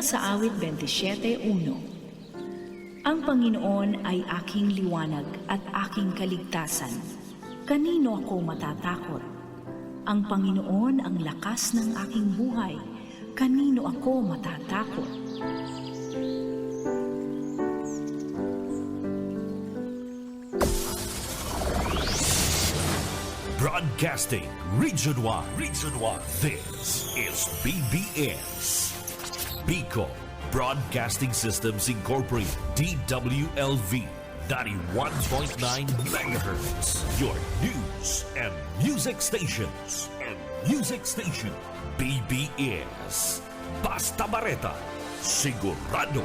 Mula sa awit 27:1. Ang Panginoon ay aking liwanag at aking kaligtasan. Kanino ako matatakot? Ang Panginoon ang lakas ng aking buhay. Kanino ako matatakot? Broadcasting Region 1. Region 1. This is BBS. Bicol Broadcasting Systems Incorporated. DWLV 91.9 megahertz. Your news and music stations. BBS. Basta Bareta. Sigurado.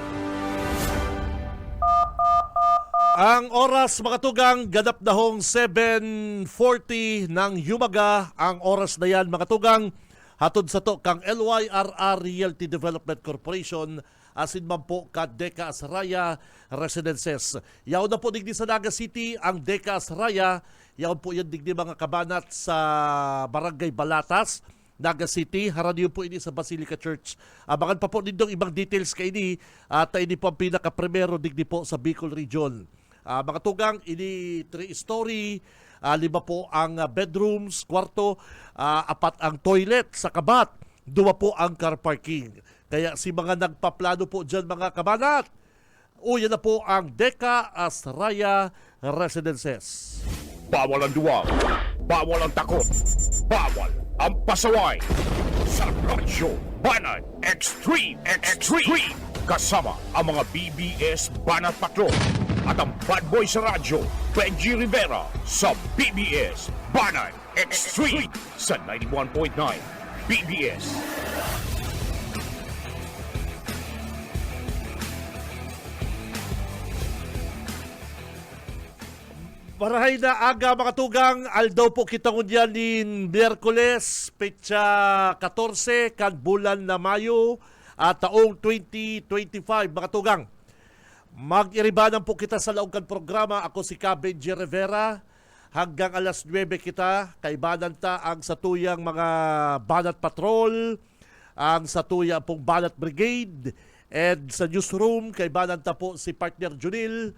Ang oras mga tugang, ganap na hong 7:40 ng yumaga. Ang oras na yan mga tugang, hatod sa to kang LYRR Realty Development Corporation, asin man po ka Deka Asraya Residences. Yaw na po digdi sa Naga City ang Deka Asraya. Yaw po yan digdi mga kabanat sa Barangay Balatas, Naga City. Haraniyo po ini sa Basilica Church. Abangan pa po nindong ibang details kay ini at ini po ang pinaka-primero digdi po sa Bicol Region. Mga tugang, ini 3-story, 5 po ang bedrooms, kwarto, 4 ang toilet sa kabat, 2 po ang car parking. Kaya si mga nagpaplano po dyan mga kabanat, yan na po ang Deka Asraya Residences. Bawal ang duwag, bawal ang takot, bawal ang pasaway. Sa Radyo Banat Extreme. Kasama ang mga BBS Banat Patrol at ang bad boy sa radyo, Benji Rivera sa BBS Banat Extreme sa 91.9 BBS. Marahay na aga mga tugang, aldaw po kita ngunyan ni Miyerkules, petsa 14, kan bulan na Mayo, taong 2025 mga tugang. Mag-iribanan po kita sa laong kan programa. Ako si Benji Rivera. Hanggang alas 9 kita, kaibanan ta ang satuyang mga Banat Patrol, ang satuyang pong Banat Brigade, and sa newsroom, kaibanan ta po si partner Junil,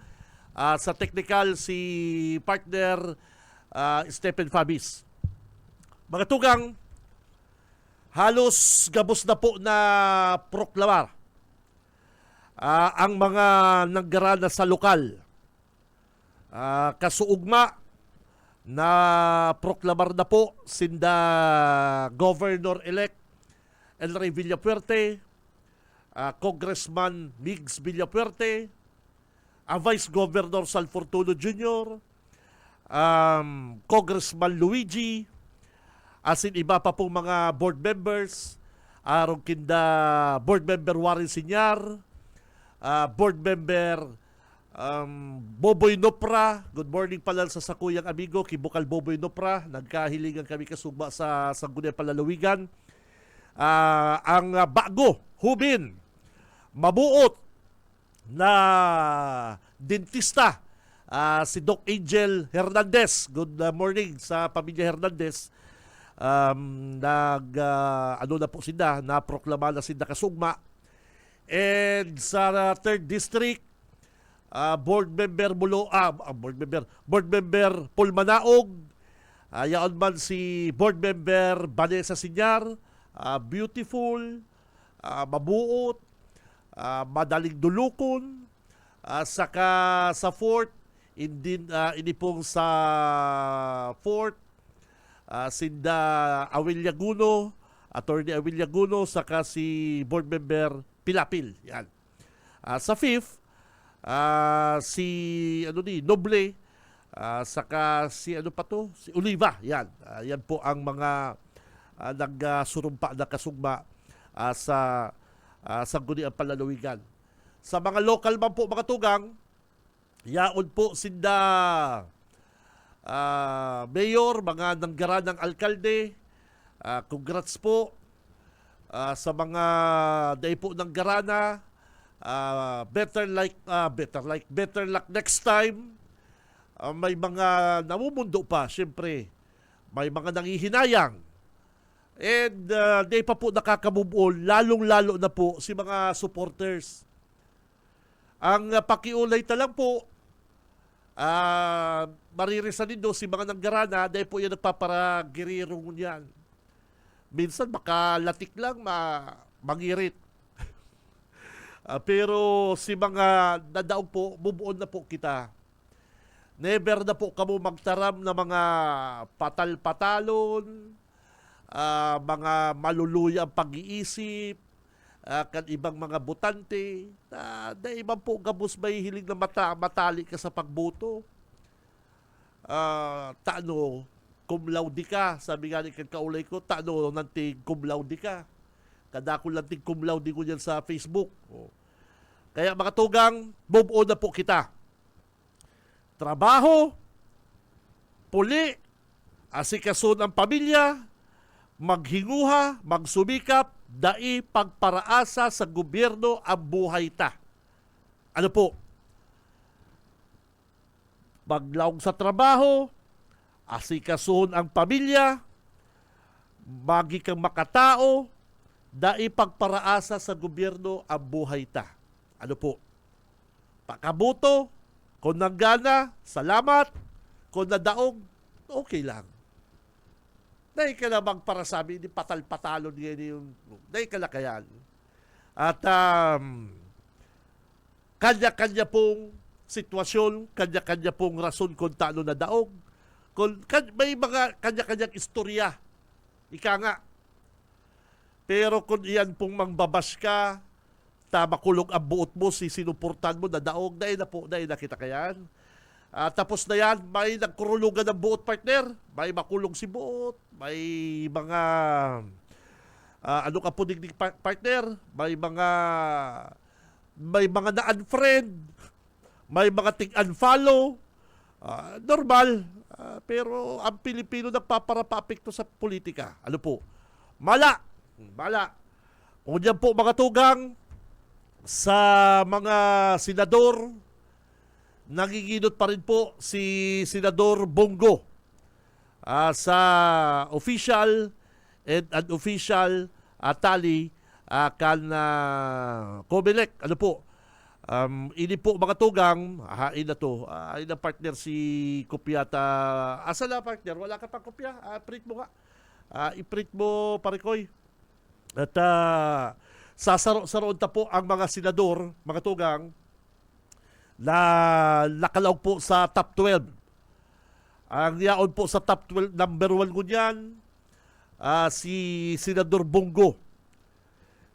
sa technical si partner Stephen Fabis. Mga tugang, halos gabos na po na proklamar ang mga nanggarana sa lokal. Kasuugma na proklamar na po sinda Governor-elect Elray Villapuerte, Congressman Migs Villapuerte, Vice Governor Sal Fortuno Jr., Congressman Luigi, asin iba pa pong mga board members, arong kinda board member Warren Sinyar, board member Boboy Nopra. Good morning pala sa sakuyang amigo Kibukal Boboy Nopra. Nagkahilingan kami kasugba sa Sangguniang Palalawigan. Ang bago hubin mabuot na dentista, si Doc Angel Hernandez. Good morning sa pamilya Hernandez. Na po sila, naproklama na sila kasugma. And sa 3rd District, board member Paul Manaog, yaon man si board member Vanessa Sinyar, beautiful, mabuot, madaling dulukon, saka sa 4th, ini pong sa 4th, sinda Awilya Guno, Attorney Awilya Guno, saka si board member Pilapil. Yan. Sa 5th, si Noble, saka si si Oliva. Yan. Yan po ang mga nagsurumpa na kasugma sa Sangguniang Palalawigan. Sa mga local man po mga tugang, yaon po sinda mayor, mga nanggaranang alkalde. Congrats po sa mga daipo ng garana. Better luck next time. May mga namumundo pa, syempre. May mga nangihinayang. And di pa po nakaka-move on, lalong-lalo na po si mga supporters. Ang pakiulay ta lang po, maririsan din do si mga nanggarana dahil po yan nagpaparagiriro niyan. Minsan makalatik lang, mangirit. Pero si mga nadaog po, move on na po kita. Never na po kamo magtaram na mga patal-patalon, mga maluluyang pag-iisip, kan ibang mga butante, na ibang po gabos may hiling na matali ka sa pagboto. Tano, cum laude ka, sabi nga ni kaulay ko, tano, nanti cum laude ka. Kadako lang ting cum laude ko dyan sa Facebook. Kaya mga tugang, move on na po kita. Trabaho, puli, asikason ang pamilya, maghinguha, magsumikap, dai pagparaasa sa gobyerno ang buhay ta. Ano po? Maglaong sa trabaho, asikason ang pamilya, magi kang makatao, dai pagparaasa sa gobyerno ang buhay ta. Ano po? Pakabuto, kung nanggana, salamat. Kung nadaog, okay lang. Dahil ka namang para sabi, hindi patal-patalon yan yung... Dahil ka na kayan. At kanya-kanya pong sitwasyon, kanya-kanya pong rason kung taano nadaog. May mga kanya-kanyang istorya. Ika nga. Pero kung iyan pong mangbabas ka, makulong ang buot mo, sinuportan mo, nadaog, dahil na kita kayan. Tapos na yan, may nagkurulugan ng buot, partner. May makulong si buot, may mga ano ka po digdig partner, may mga na-unfriend, may mga ting-unfollow. Normal. Pero ang Pilipino nagpaparapapekto sa politika. Ano po? Mala. Kung yan po mga tugang, sa mga senador, nagiginot pa rin po si Senador Bongo sa official and unofficial tally kan Comelec. Ano po? Ini po mga tugang, hain na to. Hain na partner si Kopyata. Asa na partner? Wala ka pang kopya? Print mo nga. I-print mo, Parikoy. At sasaro-saroon ta po ang mga senador, mga tugang, na nakalaog po sa top 12. Ang yaon po sa top 12, number 1 ko niyan, si Senador Bongo.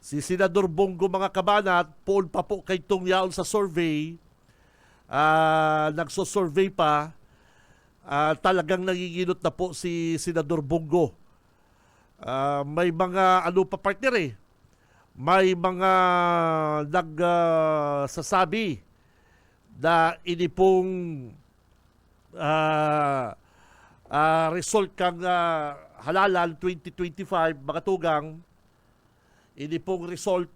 Si Senador Bongo, mga kabanat, poon pa po kay itong yaon sa survey, nagsosurvey pa, talagang nagiginot na po si Senador Bongo. May mga ano pa partner may mga nagsasabi na ini pong result kang halalan 2025, mga tugang, ini pong result,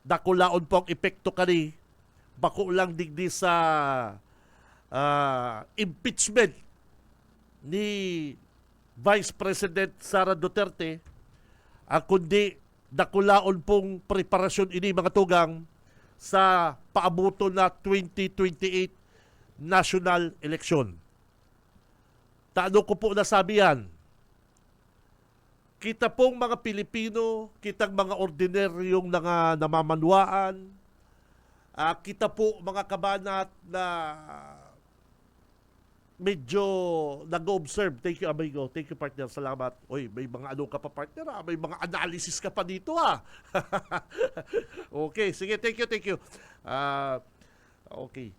dakulaon po ang epekto kani, bako lang digdi sa impeachment ni Vice President Sara Duterte, kundi dakulaon pong preparasyon ini mga tugang sa paabuto na 2028 national election. Taano ko po nasabi yan? Kita pong mga Pilipino, kitang mga ordinaryong namamanwaan, kita po mga kabanat na medyo nag-observe. Thank you, amigo. Thank you, partner. Salamat. Oy, may mga ano ka pa, partner. May mga analysis ka pa dito, Okay, sige. Thank you. Okay.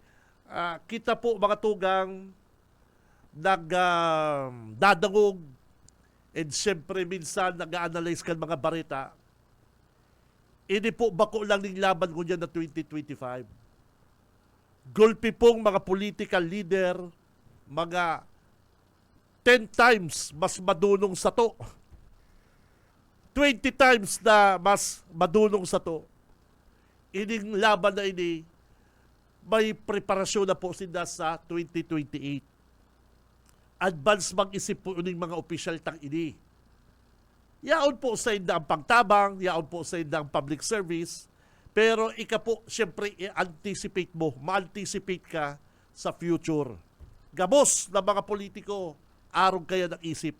Kita po, mga tugang, dadangog, and siyempre, minsan, nag-analyze ka mga barita. Ini po, bako lang ng laban ko dyan na 2025. Gulpi pong mga political leader, mga 10 times mas madunong sa to. 20 times na mas madunong sa to. Ining laban na ini, may preparasyon na po sila sa 2028. Advance mag-isip po ining mga opisyal tang ini. Yaon po sa inda ang pagtabang, yaon po sa inda ang public service, pero ika po, siyempre, i-anticipate mo, ma-anticipate ka sa future. Gabos na mga politiko, arong kaya ng isip.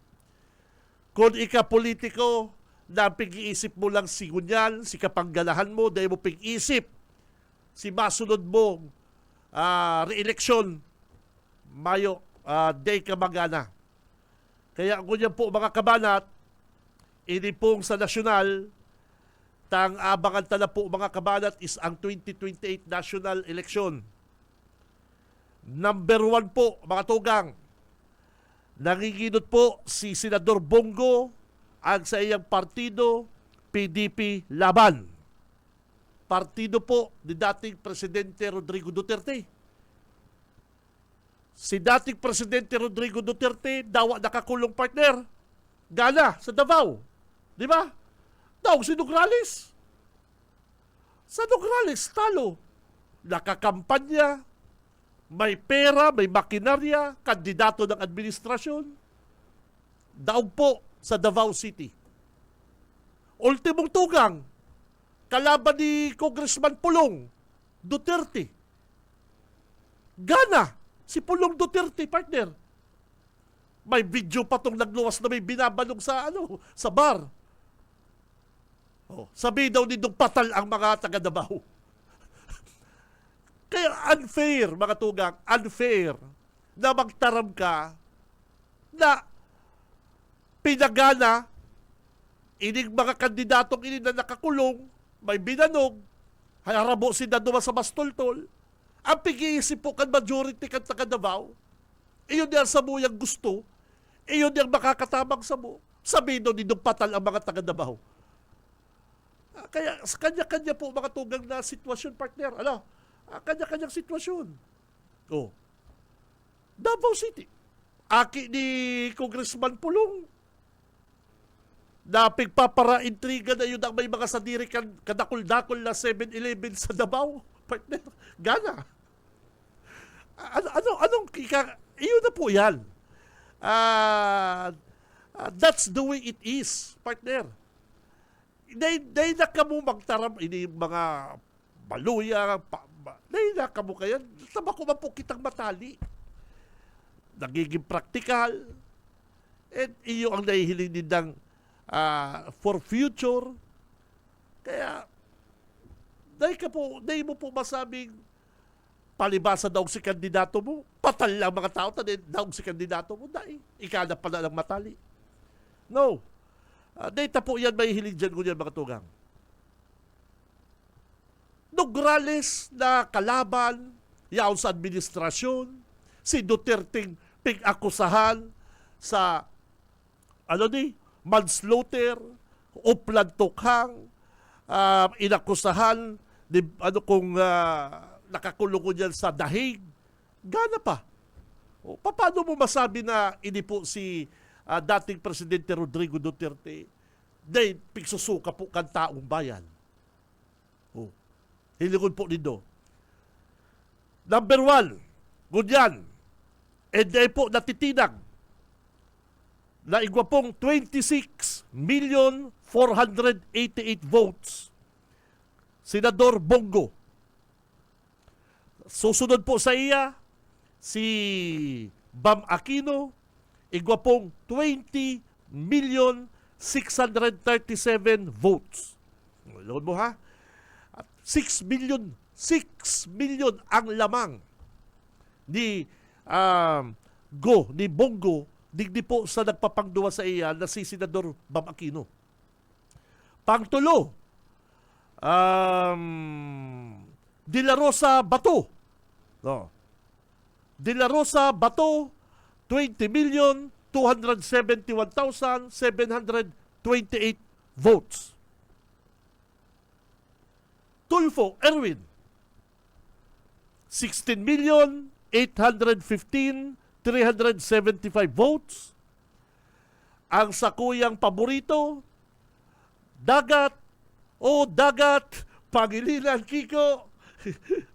Kung ika politiko, na pag-iisip mo lang si Gunyan, si kapanggalahan mo, dahil mo pag-iisip si masunod mong re-election, mayo, day ka magana. Kaya Gunyan po mga kabanat, ini pong sa nasyonal, tang abangan tala po mga kabanat is ang 2028 national election. Number 1 po mga tugang, nanginginot po si Senador Bongo ang sa iyang partido, PDP Laban. Partido po ni dating Presidente Rodrigo Duterte. Si dating Presidente Rodrigo Duterte, dawa nakakulong partner. Gana sa Davao. Di ba? Daw si Nograles. Sa Nograles, talo. Nakakampanya, may pera, may makinarya, kandidato ng administrasyon. Daog po sa Davao City. Ultimong tugang, kalaban ni Congressman Pulong Duterte. Gana, si Pulong Duterte, partner. May video pa tong nagluwas na may binabalong sa sa bar. Oh, sabi daw ni Dong patal ang mga taga Davao. Kaya unfair, mga tugang, unfair na magtaram ka na pinagana ining mga kandidatong ini na nakakulong, may binanog, harabo si Daduma sa Bastoltol, ang pag-iisip po kan majority kan taga Davao, iyon yan sa mo yung gusto, iyon yung makakatabang sa mo, sabihin doon nindong patal ang mga taga Davao. Kaya sa kanya-kanya po mga tugang na sitwasyon, partner, kanya-kanyang sitwasyon. Oh. Davao City, aki ni Congressman Pulong, na pigpapara-intriga na yun ang may mga sadiri kadakol-dakol na 7-Eleven sa Davao. Partner, gana. Anong iyon na po yan. That's the way it is, partner. Dahil na ka mo magtaram, ini mga baluya, dahil na ka mo kaya, tama ko man po kitang matali. Nagiging praktikal, and iyo ang nahihiling nindang for future. Kaya, dahil mo po masabing palibasa daw si kandidato mo, patal lang mga tao, daw si kandidato mo, dahil ikana pala ng matali. No. Data po yan, may hiling dyan ko yan mga tugang. Nograles na kalaban, yaon sa administrasyon, si Duterte pig-akusahan sa, manslaughter, uplan tukhang, inakusahan, kung nakakulong ko dyan sa dahig, gana pa. O, paano mo masabi na ini po si dating Presidente Rodrigo Duterte dahil pigsusuka po kan taong bayan? O, hilingon po nito. Number 1, Gunyan, and dahil po natitinag na igwa pong 26,488 votes. Senador Bongo. Susunod po sa iya, si Bam Aquino, igwa pong 20,637 votes. Load mo ha? At 6 million ang lamang ni Bongo, digdi po sa nagpapangduwa sa iya na si Senador Bam Aquino. Pangtulo, De La Rosa Bato. No. De La Rosa Bato, 20,271,728 votes. Tulfo Erwin, 16,815,375 votes. Ang sakuyang paborito, Dagat Pangilinan Kiko,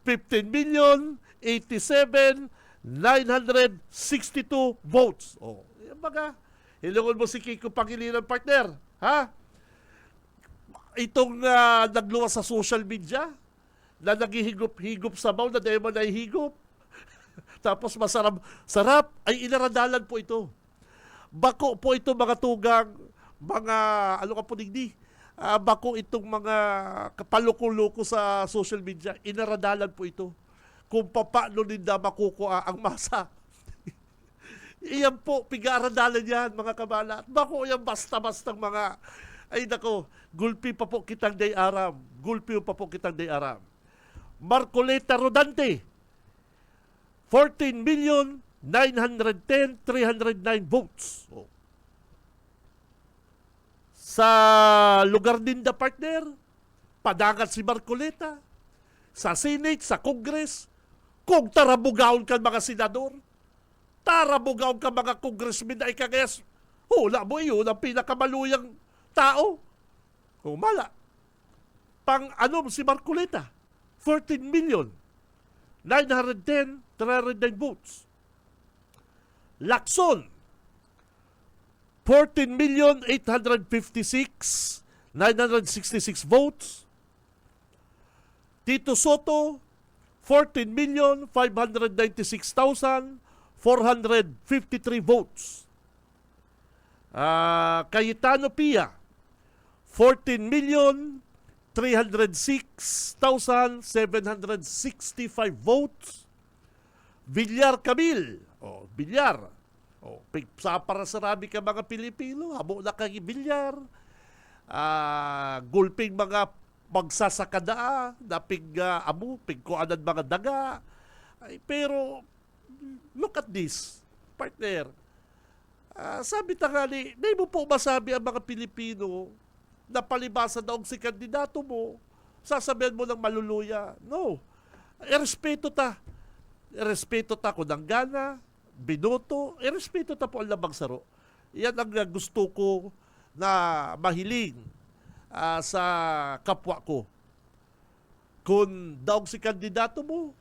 15,087,962 votes. Oh, yung mga, hilungon mo si Kiko Pangilinan, partner. Ha? Itong nagluwas sa social media, na naghihigop-higop sabaw na dahil mo nahihigop. Tapos sarap, ay inaradalan po ito. Bako po ito mga tugang, mga, ano ka po digdi, bako itong mga kapaluko-luko sa social media, inaradalan po ito. Kung paano nila makukuha ang masa. Iyan po, pigaradalan yan, mga kabala. Bako yan basta-bastang mga, ay nako, gulpi pa po kitang day aram. Gulpi pa po kitang day aram. Marcoleta Rodante, 14,910,309 votes. Oh. Sa lugar din na partner, padangat si Marcoleta. Sa Senate, sa Congress, kung tarabugaon ka mga senador, tarabugaon ka mga congressmen na ikagayas, hula mo yun ang pinakamaluyang tao. Mala. Pang-anom si Marcoleta, 14,910,309 votes. Lacson, 14,856,966 votes. Tito Soto, 14,596,453 votes. Cayetano Pia, 14,306,765 votes. Villar Camil, Villar. Sa para sa rami ka mga Pilipino, habo na kay Villar. Gulping mga magsasakada, napig pigkuanan mga daga. Ay, pero, look at this, partner. Sabi tangali, di mo po masabi ang mga Pilipino na palibasa daog si kandidato mo, sasabihan mo ng maluluya. No. Irespeto ta. Irespeto ta kung nanggana, binoto, irespeto ta po ang labang saro. Yan ang gusto ko na mahiling sa kapwa ko. Kung daog si kandidato mo,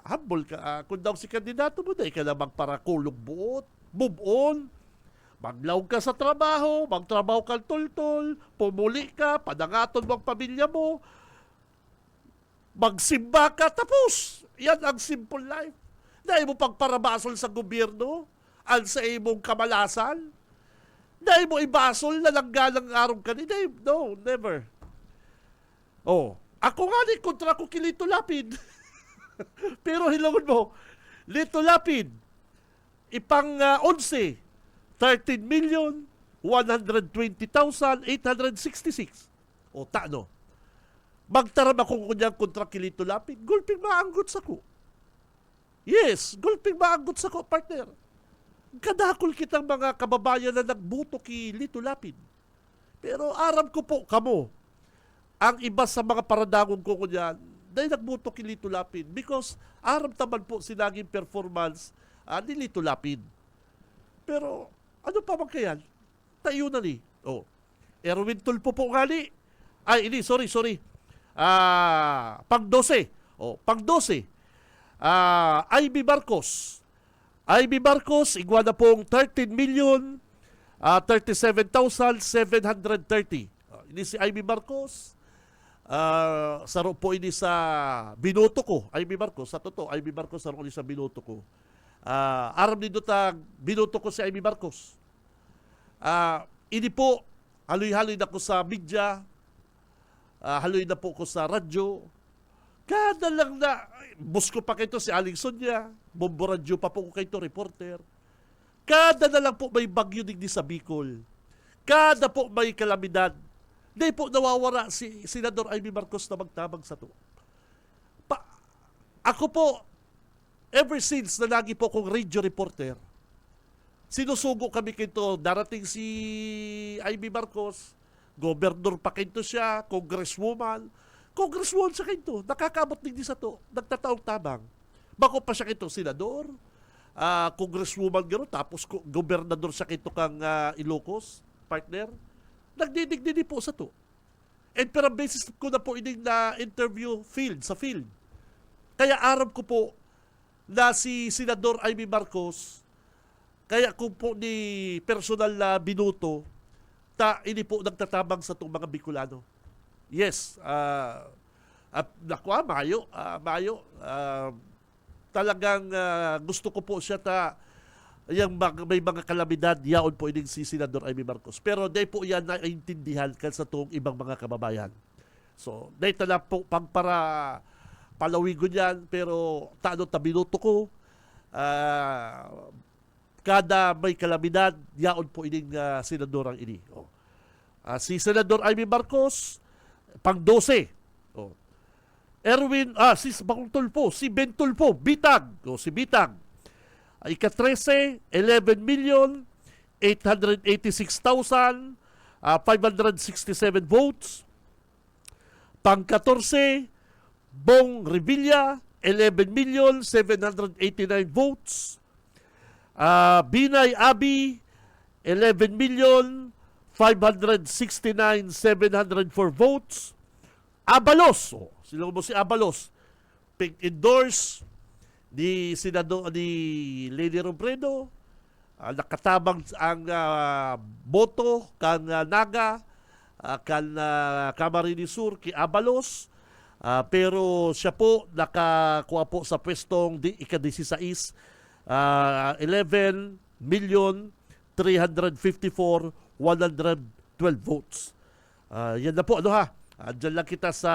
humble ka. Kung daog si kandidato mo, dahil ka na magparakulog buot, move on, maglaw ka sa trabaho, magtrabaho ka tultol, pumuli ka, padangaton mo ang pamilya mo, magsimba ka, tapos. Yan ang simple life. Dahil mo pagparabasol sa gobyerno, ang sa imong kamalasan, dahil mo ibasol na langgalang araw ka ni Dave. No, never. Ako nga ni kontra ko kay Lito Lapid. Pero hilangon mo, Lito Lapid, ipang 11, 13,120,866. Tano. Magtaram ako kunyang kontra kay Lito Lapid, gulping maanggot sa ko. Yes, gulping maanggot sa ko, partner. Kadakol kitang mga kababayan na nagbuto kay Lito Lapid. Pero aram ko po kamo, ang iba sa mga paradangong ko kunyan, dahil nagbuto kay Lito Lapid because aram taman po sinaging performance ni Lito Lapid. Pero ano pa man kayan? Tayo na ni. Erwin Tulfo po nga ni. Sorry. Pang-12. Pang-12. Ivy Marcos. Ivy Marcos, iguana pong 13,037,730. Ini si Ivy Marcos. Saro po ini sa binoto ko. Ivy Marcos, sa totoo, Ivy Marcos saro ini sa binoto ko. Aram din doon binoto ko si Ivy Marcos. Ini po, haloy-haloy na ko sa media, haloy na po ko sa radyo. Kada lang na, bus ko pa kayo si Aling Sonia, bombo radyo pa po ko kayo reporter. Kada na lang po may bagyo digdi sa Bicol. Kada po may kalamidad. Di po nawawala si Senador Ivy Marcos na magtabang sa to. Ako po, ever since na lagi po kong radio reporter, sinusugo kami kito, darating si Ivy Marcos, gobernador pa kito siya, congresswoman sa kito, nakakabot din sa to, nagtataong tabang. Bako pa siya kito, senador, congresswoman gano'n, tapos gobernador siya kito kang Ilocos, partner, nagdidig-didi po sa to. And pero basis ko na po ining na interview sa field. Kaya aram ko po na si Senador Ivy Marcos, kaya kung po ni personal na binuto, ini po nagtatabang sa itong mga Bicolano. Yes, at nakuha, Mayo, talagang gusto ko po siya may mga kalamidad, yaon po ining si Senador Amy Marcos. Pero di po yan naiintindihan sa itong ibang mga kababayan. So, di tala po para palawigon yan, pero minuto ko, kada may kalamidad, yaon po ining senador ang ini. Si Senador Amy Marcos, pang 12. Erwin, si Bakong Tulfo, si Ben Tulfo, Bitag, si Bitag. Ika-13, 11,886,567 votes. Pang-14, Bong Revilla, 11,789 votes. Binay Abi, 11,569,704 votes. Abalos, sino mo si Abalos? Endorse ni Lady Robredo, nakatabang ang boto kan Naga, kan Camarines Sur, ki Abalos, pero siya po nakakuha po sa pwestong ika-16, 11,354,112 votes. Yan na po, Diyan lang kita sa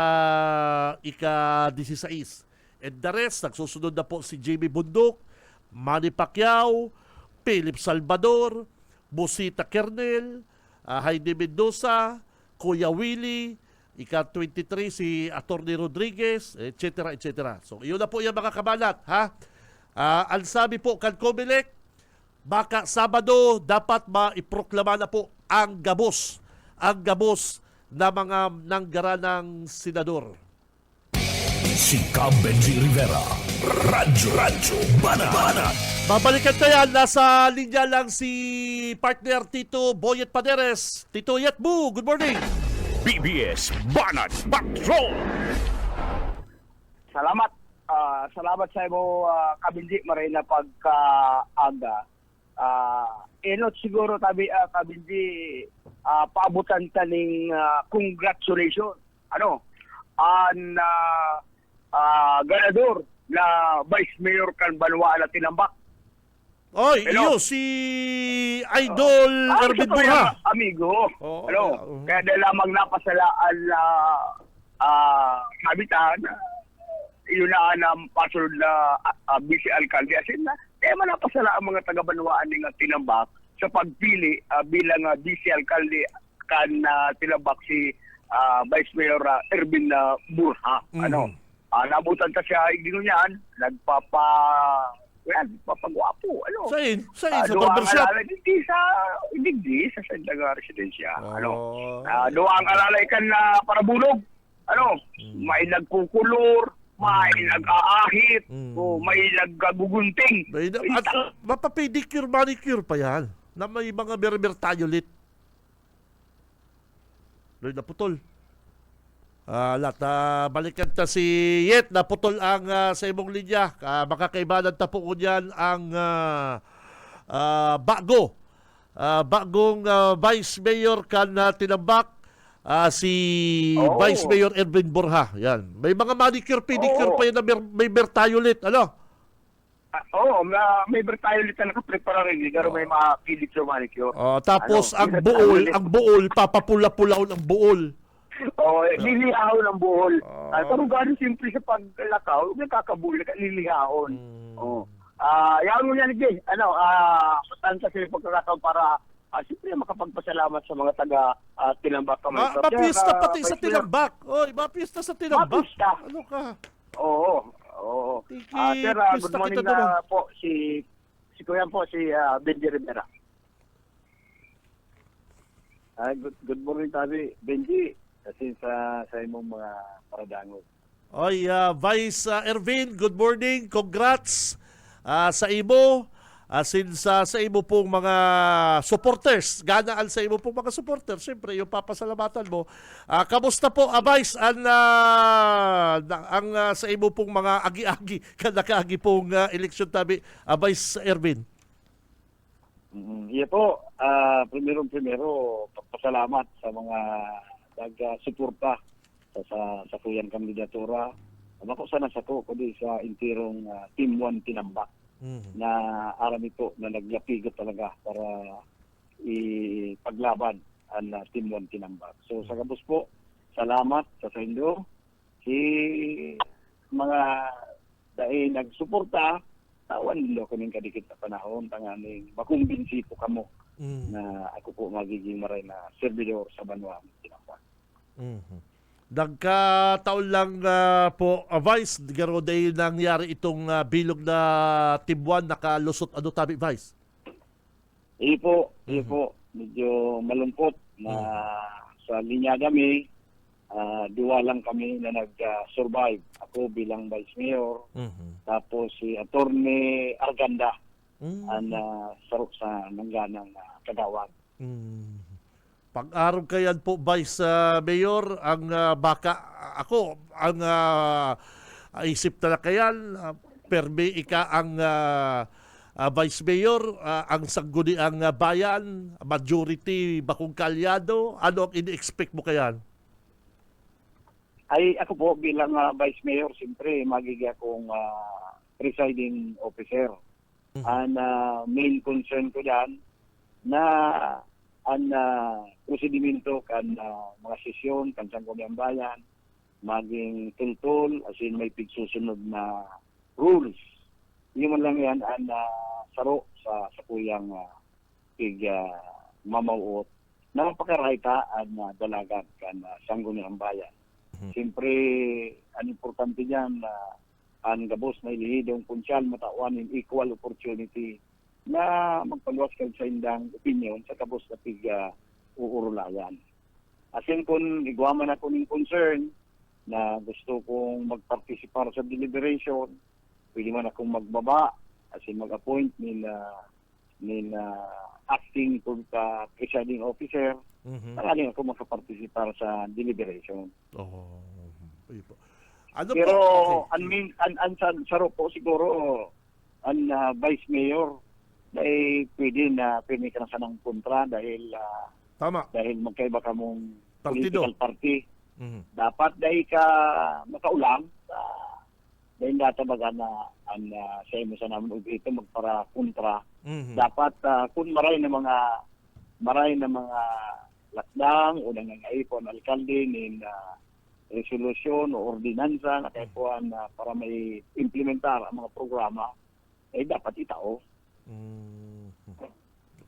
ika-16. And the rest, nagsusunod na po si Jamie Bundok, Manny Pacquiao, Philip Salvador, Busita Kernel, Heidi Mendoza, Kuya Willie, ika-23 si Atty. Rodriguez, etc. etc. So, yun na po yung mga kabalat, ha? Ang sabi po kan Comelec, baka Sabado dapat maiproklama na po ang gabos na mga nanggara ng senador. Si Benji Rivera, Radyo Banat. Babalikan tayo, nasa linya lang si partner Tito Boyet Paderes. Tito Yetbu, good morning. BBS Banat Patrol! Salamat. Salamat sa imo, Kabinji, maray na pagkaaga. Enot siguro tabi, Kabinji, paabutan taning congratulations. An ganador na Vice Mayor kan Banwa na Tinambak. Oy, iyo si Idol Ervin siya Burha. Amigo. Kaya dahil lamang napasalaan na kabitan, yun na pasunod na vice alcalde. Asin na, kaya manapasala ang mga taga-Banwaan ng Tinambak sa pagpili bilang vice alcalde kan Tinambak si Vice Mayor Ervin Burha. Nabutan ka siya, igino niyan, papagwapo. Sa barbershop. Hindi sa Sandaga Residensya. Doon ang alalay kan na parabulog. May nagkukulor, may nag-aahit, may naggugunting. At mapapedicure, manicure pa yan. Na may mga berber tayo ulit. Doon naputol. Balikan ta si Yet, naputol ang sa imong linya. Makakaibanan ta po kunyan ang bagong Vice Mayor kan Tinambak, si Vice Mayor Ervin Borja. Yan. May mga manicure, pedicure pa yan na may bertayolit. May bertayolit na nakaprepara rin. Pero may mga pedicure, manicure. Tapos ang buol, papapula-pulaw ng buol. Lilihahon ng buhol. Pero gano'n simple sa paglakaw, nakakabuli ka, lilihahon. Yan mo yan, Jay. Saan sa sila pagkakataon para siyempre makapagpasalamat sa mga taga-Tinambak. Mapista pati sa Tinambak. Mapista sa Tinambak. Mapista. Ano ka? Oo. Sir, good morning na po si Kuya po, si Benji Rivera. Good morning, Tabi. Benji. Kasi sa imong mga paradangon. Vice Ervin, good morning. Congrats sa imo. Sa imo pong mga supporters. Ganaan sa imo pong mga supporters. Siyempre, yung papasalamatan mo. Kamusta po, Vice, ang sa imo pong mga agi-agi, nakaagi pong eleksyon, Tabi, Vice Ervin? Iya po, primero pasalamat sa mga nag-suporta sa kuyang kandidatura. Ako sana sa ko kundi sa intirong Team 1 Tinambak na aram ito na naglapigot talaga para ipaglaban ang Team 1 Tinambak. So sa kabus po, salamat sa indo. Si mga dahil nagsuporta, tawan nilo kaming kadikit sa panahon, tanganing makumbinsi po kamo na ako po magiging maray na servidor sa Banwa Tinambak. Nagkataon lang po, Vice, garo dahil nangyari itong bilog na Tibuan, nakalusot ano tabi, Vice? Iyo po, medyo malungkot na sa linya kami, diwa lang kami na nag-survive. Ako bilang Vice Mayor, tapos si Attorney Arganda, ang sarok sa nangganang kagawad. Pag-araw kayan po, Vice Mayor, ang baka, ako, ang isip na kayan, perme ika ang Vice Mayor, ang sangguni ang bayan, majority bakong kalyado, ano ang ini-expect mo kayan? Ay ako po bilang Vice Mayor, siyempre magiging akong presiding officer. Ang main concern ko dyan na ang prosedimento kan mga sesyon, kan Sangguniang Bayan, maging tultol, as in may pigsusunod na rules. Yung man lang yan ang saro sa kuyang pig mamauot na mapakaraita ang dalagan kan Sangguniang Bayan. Siyempre, ang importante niyan na ang gabos na ilihidong punsyal matawan in equal opportunity na magpaluwas kayo sa indang opinion sa gabos na uurulayan. Asin kung igwaman ako ng concern na gusto kong magpartisipar sa deliberation, pwede man akong magbaba, asin mag-appoint nila acting presiding officer, talagang ako makapartisipar sa deliberation. Ano pero po? Okay. ang saro po siguro ang Vice Mayor ay pwede na pirmi ka na sanang kontra dahil Tama. dahil magkaiba ka mong Partido. political party. Dapat dahil ka makaulang dahil natabaga na ang sa imo sa namin ito magpara kontra. Dapat kung maray na mga lakdang o nangangaipon alkalde nin resolusyon o ordinansa na kaipuan para may implementar ang mga programa, dapat itao.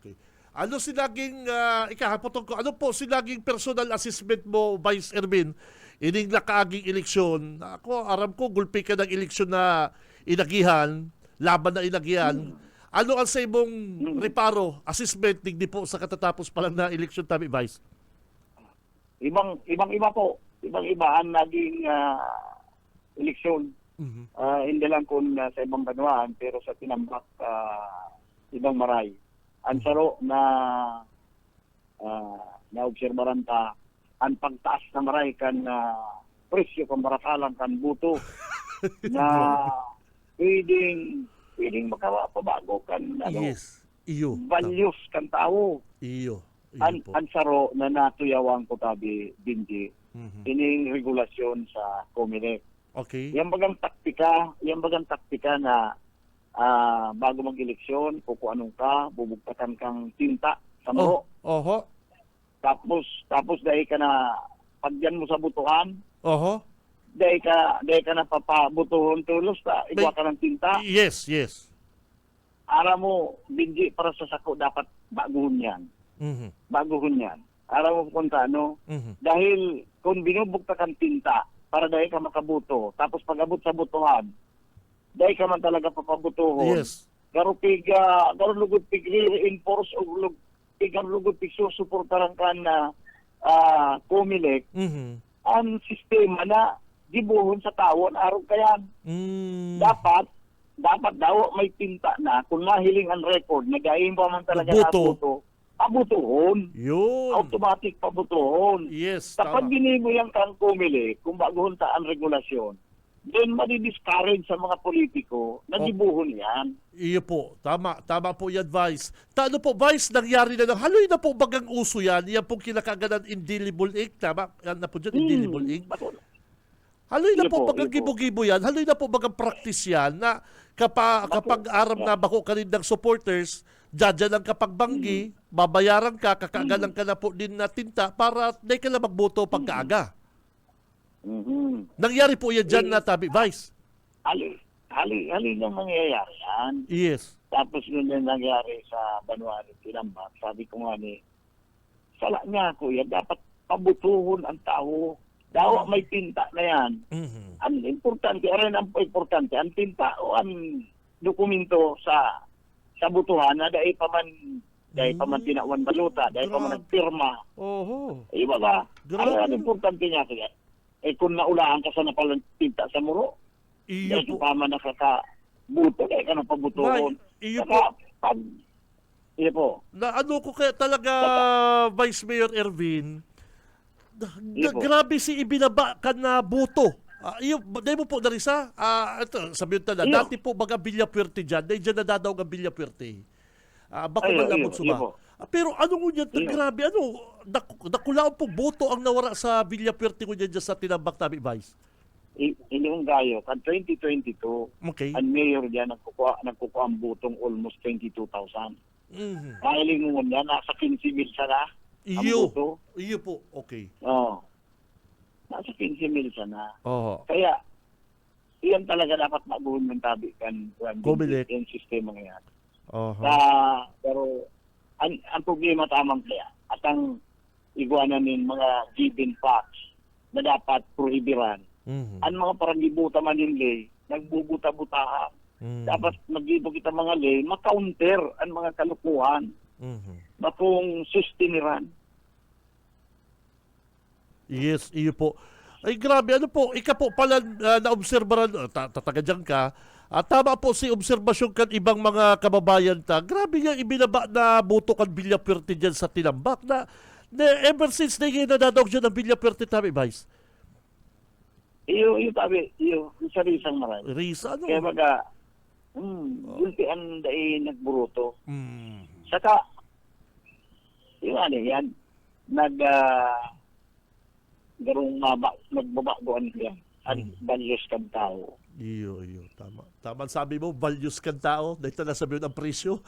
Okay. Ano silaging ikahapotong ko, ano po silaging personal assessment mo, Vice Erwin, ining nakaaging eleksyon? Ako, aram ko, gulpi ka ng eleksyon na inagihan, laban na inagihan. Ano ang sa imong reparo, assessment, digdi po sa katatapos pa lang na eleksyon tabi, Vice? Ibang-iba po. Ibang-iba ang naging eleksyon. Hindi lang kung sa ibang banwaan, pero sa Tinambak, ibang maray. Ang saro na naobserbaran ta, ang pagtaas na maray kan presyo kan baratalang kan buto na pwedeng makapabago kan Yes. Iyo. values kan tao. Iyo. Ang saro na natuyawang ko tabi Binji, ining regulasyon sa COMELEC. Okay. Yang bagang taktika na bago mag-eleksyon, kukuanong ka, bubugtatan kang tinta sa muro. Oho. Tapos dahil ka na pagyan mo sa butuhan, Oho. dahil ka na papabutuhon tulos ta, igwa ka ng tinta. Yes. Ara mo, Binji, para sa sako, dapat baguhon yan. Baguhon yan. Ara mo kung ano, dahil kung binubugta kang tinta, para dahil ka makabuto, tapos pag-abot sa butuhan, dahil ka man talaga papabutuhon. Yes. Garo lugod pig reinforce o lugod pig susuportaran ka na COMELEC, ang sistema na gibuhon sa tawon araw kayan. Dapat daw may tinta na kung mahiling ang record, nagayin pa man talaga na buto, pabutuhon. Yun. Automatic pabutuhon. Yes, Kapag tama. ginimo yung kang COMELEC, kung baguhon ta ang regulasyon, doon madi-discourage sa mga politiko na dibuhon yan. Iyo po, tama po yan, Vice. Ano po, Vice, nangyari na haloy na po bagang uso yan, yan pong kinakaganan indelible ink, tama? Yan na po dyan, indelible ink. Haloy na Iyo po po, bagang iyo po. gibo-gibo yan, haloy na po bagang practice yan, na kapag aram na bako ka rin ng supporters, dyan ang kapag banggi, babayaran ka, kakagalan ka na po din na tinta para di ka na magboto pagkaaga. Mhm. Nangyari po yan dyan na tabi, Vice. Hali nang mangyayari yan. Yes. Tapos yun yung nangyari sa Banuano, Tinambak. Sabi ko nga ni, sala niya kuya, dapat pabutuhon ang tao. Daw may tinta na yan. Mhm. Ang importante, rin ang importante, ang tinta o ang dokumento sa butuhan na dahil pa man tinawan baluta, dahil pa man Grabe. nagpirma. Oho. Iba ba? Grabe. Ang importante niya kaya. Kung naulaan ka sa napalang tinta sa muro, Iyo dahil po. pa man nakakabuto, dahil ka na pabutuhon. Iyo Saka, po. iyo po. Na ano ko kaya talaga, Vice Mayor Ervin, Iyo po. grabe si ibinaba ka na buto. Iyo, dahil mo po narisa, ito, sabi yun tala, Iyo. dati po baga Villa Puerte dyan, dahil dyan nadadaw ang Villa Puerte. Bako Iyo, man lamang iyo, suba. iyo po. Pero ano mo yan, Iyo. grabe, nakulaw po boto ang nawara sa Villa Puerte ko dyan sa Tinambak Tabi, Vice. Inyong gayo, kan 2022, Okay. ang mayor diyan nagkukuha ang butong almost 22,000. Mhm. Kahiling mo niya, nasa 15 mil sana ang Iyo. buto. Iyo po, okay. Oo. Nasa 15 mil sana. Oo. Kaya, iyan talaga dapat maguhon ng tabi kan Comelec. yung sistema ngayon. Oho. Pero, ang problema tamang kaya, at ang iguanan ng mga given facts na dapat prohibiran, Mhm. ang mga parangibuta man yung lay, nagbubuta-butahan. Mhm. Dapat magibo kita mga lay, makaunter ang mga kalukuhan, Mhm. makung sustiniran. Yes, iyo po. Ay grabe, ano po, ika po pala naobserbaran, tatagadyan ka, tama po si obserbasyon kan ibang mga kababayan ta, grabe nga ibinaba na buto kan Villa Puerte dyan sa Tinambak na ever since na yung nadadawag dyan ang Villa Puerte tabi, Vice. Iyo isa isang maray. Risa, ano? Kaya baga, gulpi ang dai nagburuto. Mm. Saka, yan, nagbabagoan siya. Ang values kang tao. Iyo, tama. Tama sabi mo, values kan tao, dahil na sabi ang presyo.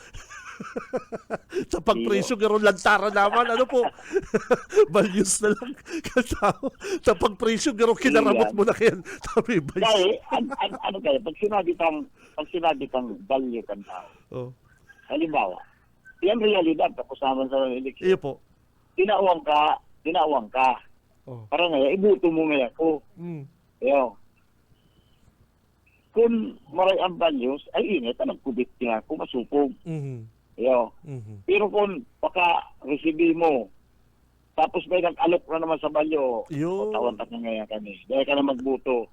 Sa pagpresyo, gano'n lantara naman, ano po, values na lang kan tao. Sa pagpresyo, gano'n kinaramot mo na kayan. Sabi, Dahil, ano kaya, pag sinabi kang value kang tao, Oh. halimbawa, yan realidad, tapos naman sa eleksyon. Iyo po. Tinawang ka. Oh. Parang ngayon, ibuto mo ngayon. Yo. Kung maray ang values, ay init, nagkubit niya, kung masupog. Mhm. Yo. Mhm. Pero kung paka-receive mo, tapos may nag-alok na naman sa value, Yo. tawan ka ngayon kami. Dahil ka na magbuto.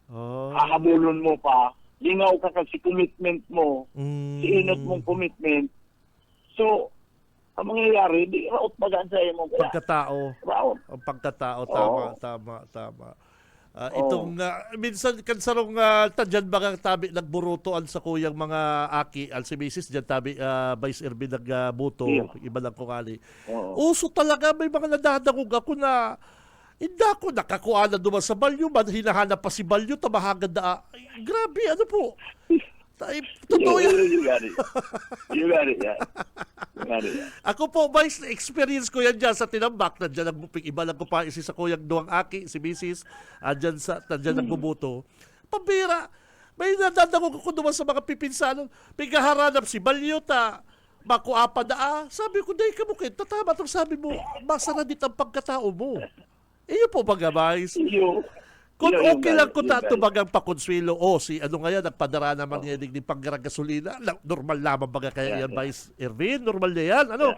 Oh. Hahabulon mo pa, lingaw ka kasi commitment mo, Mm. si inot mong commitment. So, ang mangyayari, di raot bagaan sa iyo mo. Pagkatao. Raot. Ang pagkatao, Oo. tama. Itong minsan kansarong tadyan bagang tabi nagburutoan sa kuyang mga aki al si Mrs. dyan tabi Vice Ervin nagbuto Yeah. iba lang kung ali. Oo. Uso talaga may mga nadadangog ako na hindi ako nakakuha na duman sa balyo man hinahanap pa si balyo tamahagad na grabe ano po. Totoo yan. You got it. You got it, yeah. Ako po, Vice, experience ko yan dyan sa Tinambak. Nandiyan nagbuping iba lang ko pa isi sa kuyang duwang aki, si Mrs. Nandiyan nagbubuto. Pambira. May nadadangog ko duman sa mga pipinsanon. Pigaharanap si Balyota. Makuapa na Sabi ko, dahi ka mo kayo. Tatama itong sabi mo, masaradit ang pagkatao mo. Iyo po baga, Vice. Kung okay lang ko tato bagang pakonsuelo si ano nga yan, nagpadara naman yan ni panggaragasolina. Normal lamang baga kaya yan, Vice Ervin. Normal na yan. Ano?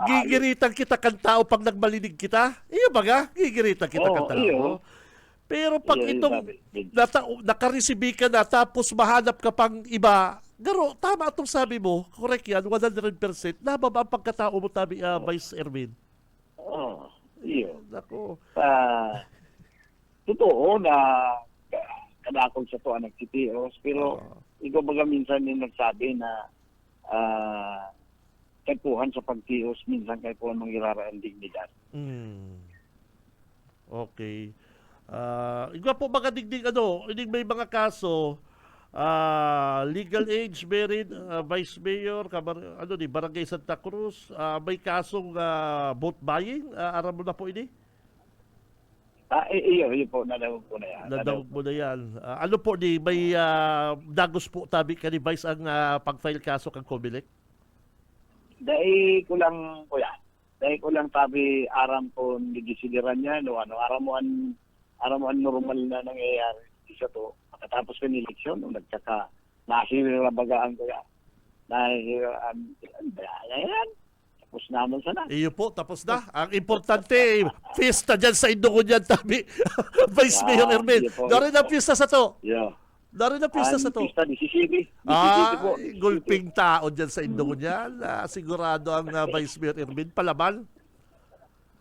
Gigiritan kita kan tao pag nagmalinig kita. Iyo baga, gigiritan kita kan tao. Pero pag itong nakaresibi ka na tapos mahanap ka pang iba, garo, tama itong sabi mo, correct yan, 100%, nababa ang pagkatao mo tabi, Vice Ervin. Iyo. Nako. totoo na kadakol sa to ang nagtitios, pero ikaw baga minsan yung nagsabi na kaipuhan sa pagtios, minsan kaipuhan mangyarara ang dignidad. Okay. Igwa po mga digdig hindi may mga kaso legal age married vice mayor Barangay Santa Cruz may kasong vote buying aram mo na po ini? Iyo po, nadawag po na yan. Nadawag mo na yan. Ano po may dagos po tabi ka ni Vice ang pag-file kaso kang Comelec? Dahil ko lang po yan. Dahil ko lang tabi aram po nagisidiran niya, no, aramuan normal na nangyayari isa to. Makatapos ko ng eleksyon, nung nagtsaka nahihirabagaan ko yan. Yan. Tapos naman sana. Iyo po, tapos na. Ang importante, fiesta dyan sa Indongo dyan, tabi. Vice Mayor Ermin. Darin ang fiesta sa to. Yeah. Darin ang fiesta sa to. Pista 17. Po. Gulping tao dyan sa Indongo dyan. Sigurado ang Vice Mayor Ermin. Palaban?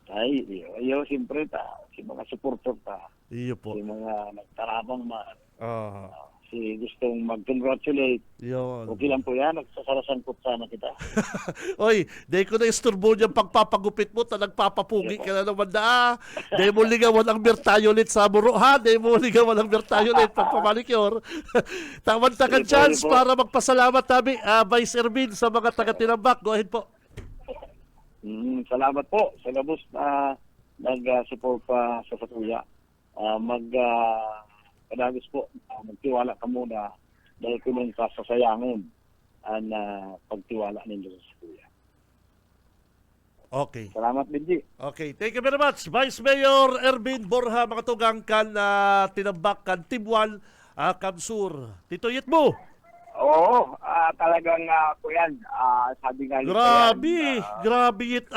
Ay, iyo, siyempre si mga supporter Iyo po. si mga nagtarabang Ah. si gustong mag-congratulate. Yun. Okay lang po yan, nagsasarasankot sana kita. Oy, dahil ko na isturbo niyang pagpapagupit mo, nagpapapugi ka na naman na. Dahil mo ligawan ang mirtayo ulit sa muro, ha? Dahil mo ligawan ang mirtayo ulit pagpamanicure. Tawag-tagan chance para magpasalamat tabi, Vice Ermin, sa mga taga-Tinambak. Go ahead po. Salamat po sa labos na nag-support pa sa Satuya. Kadagos po, magtiwala ka muna dahil kung nung kasasayangon ang pagtiwala ninyo sa Satuya. Okay. Salamat, Benji. Okay, thank you very much. Vice Mayor Ermin Borja, mga tugang kan Tinambak, kan Tibuan, Kamsur. Tito Yitmo. Oo, talagang po yan. Sabi nga nito Grabe it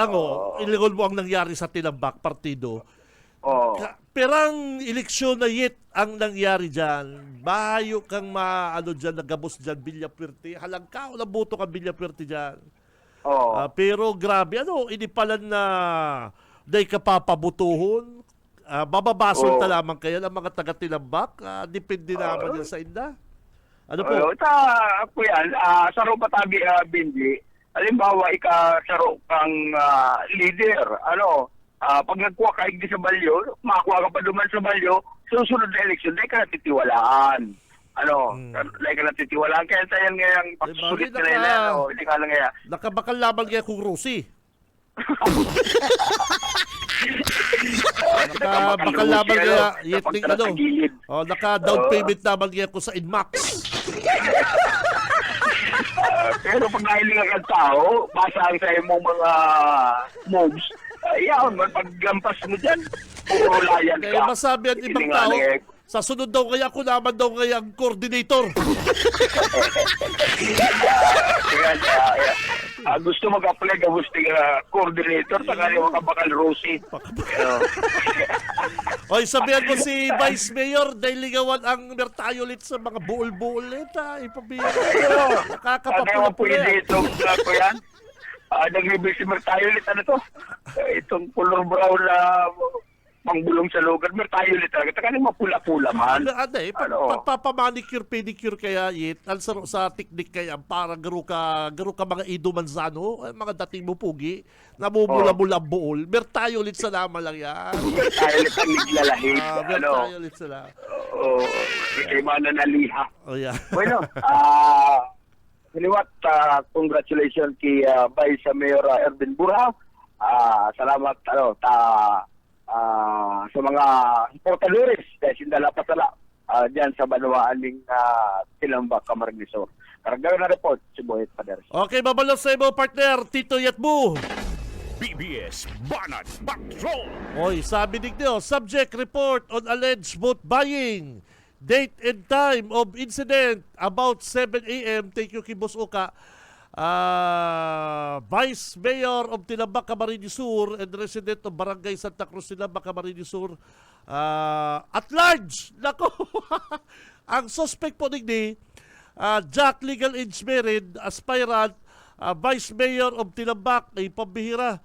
iligol mo ang nangyari sa Tinambak partido. Oo. Perang eleksyon na yit ang nangyari dyan. Bahayo kang dyan, nagabos dyan, Villapuerte. Halang ka, walang boto kang Villapuerte dyan. Oo. Pero grabe, inipalan na day kapapabutuhon. Bababasol ta lamang kaya ng mga taga-Tinambak. Depende naman yan sa inda. Ano po? Po yan, saro patabi, Benji. Halimbawa, saro kang leader. Pag nagkuha ka hindi sa balyo, makakuha ka pa duman sa balyo, susunod na eleksyon, dahil ka natitiwalaan. Dahil ka natitiwalaan. Kaya tayo ngayang pagsusulit na nila, hindi ka lang ngaya. Nakabakal laban kaya kung Rosie. Nakabakal laban kaya yiting naka-down payment naman kaya ko sa Inmax. Pero pag nahilingan kang tao, basa ang sa imong mga moves, paglampas mo dyan, puro layan ka. Kaya masabi ang ibang tao, sa sunod daw kaya ako naman daw kaya ang coordinator. Gusto mag-apply ka gusto coordinator sa kanya makabakal Rosie. Oy, sabihan mo si Vice Mayor dahil ligawan ang mertayo ulit sa mga buol-buol ulit. Ipabira. Nakakapapulit po yan. Itong ko yan. Nag-reverse tayo ulit itong color brown na mangbulong sa lugar, tayo ulit talaga. Taka nang mapula-pula man. Pagpapamanicure, pedicure kaya sa teknik kaya para garo ka mga Ido Manzano, mga dating mo pugi, namumula-mula buol. Tayo ulit sa naman lang yan. Tayo ulit ang naglalahid. Tayo ulit sila. Kay mana naliha. Yeah. Bueno, congratulations kay Vice Mayor Ermin Borja. Salamat sa mga portadores dahil sindala patala dyan sa Banwaan ng Tinambak, Camarines Sur. Karagdagan na report si Boyet Paders. Okay, babalot sa iyo partner, Tito Yatbu. BBS Banat Patrol. Oy, sabi digdo, subject report on alleged vote buying. Date and time of incident about 7 a.m. Thank you, Kibos Uka. Vice Mayor of Tinambak, Camarines Sur and resident of Barangay Santa Cruz, Tinambak, Camarines Sur at large. Nako. Ang suspect po digdi, Jack Legal Age Married, aspirant, Vice Mayor of Tinambak, ay pambihira,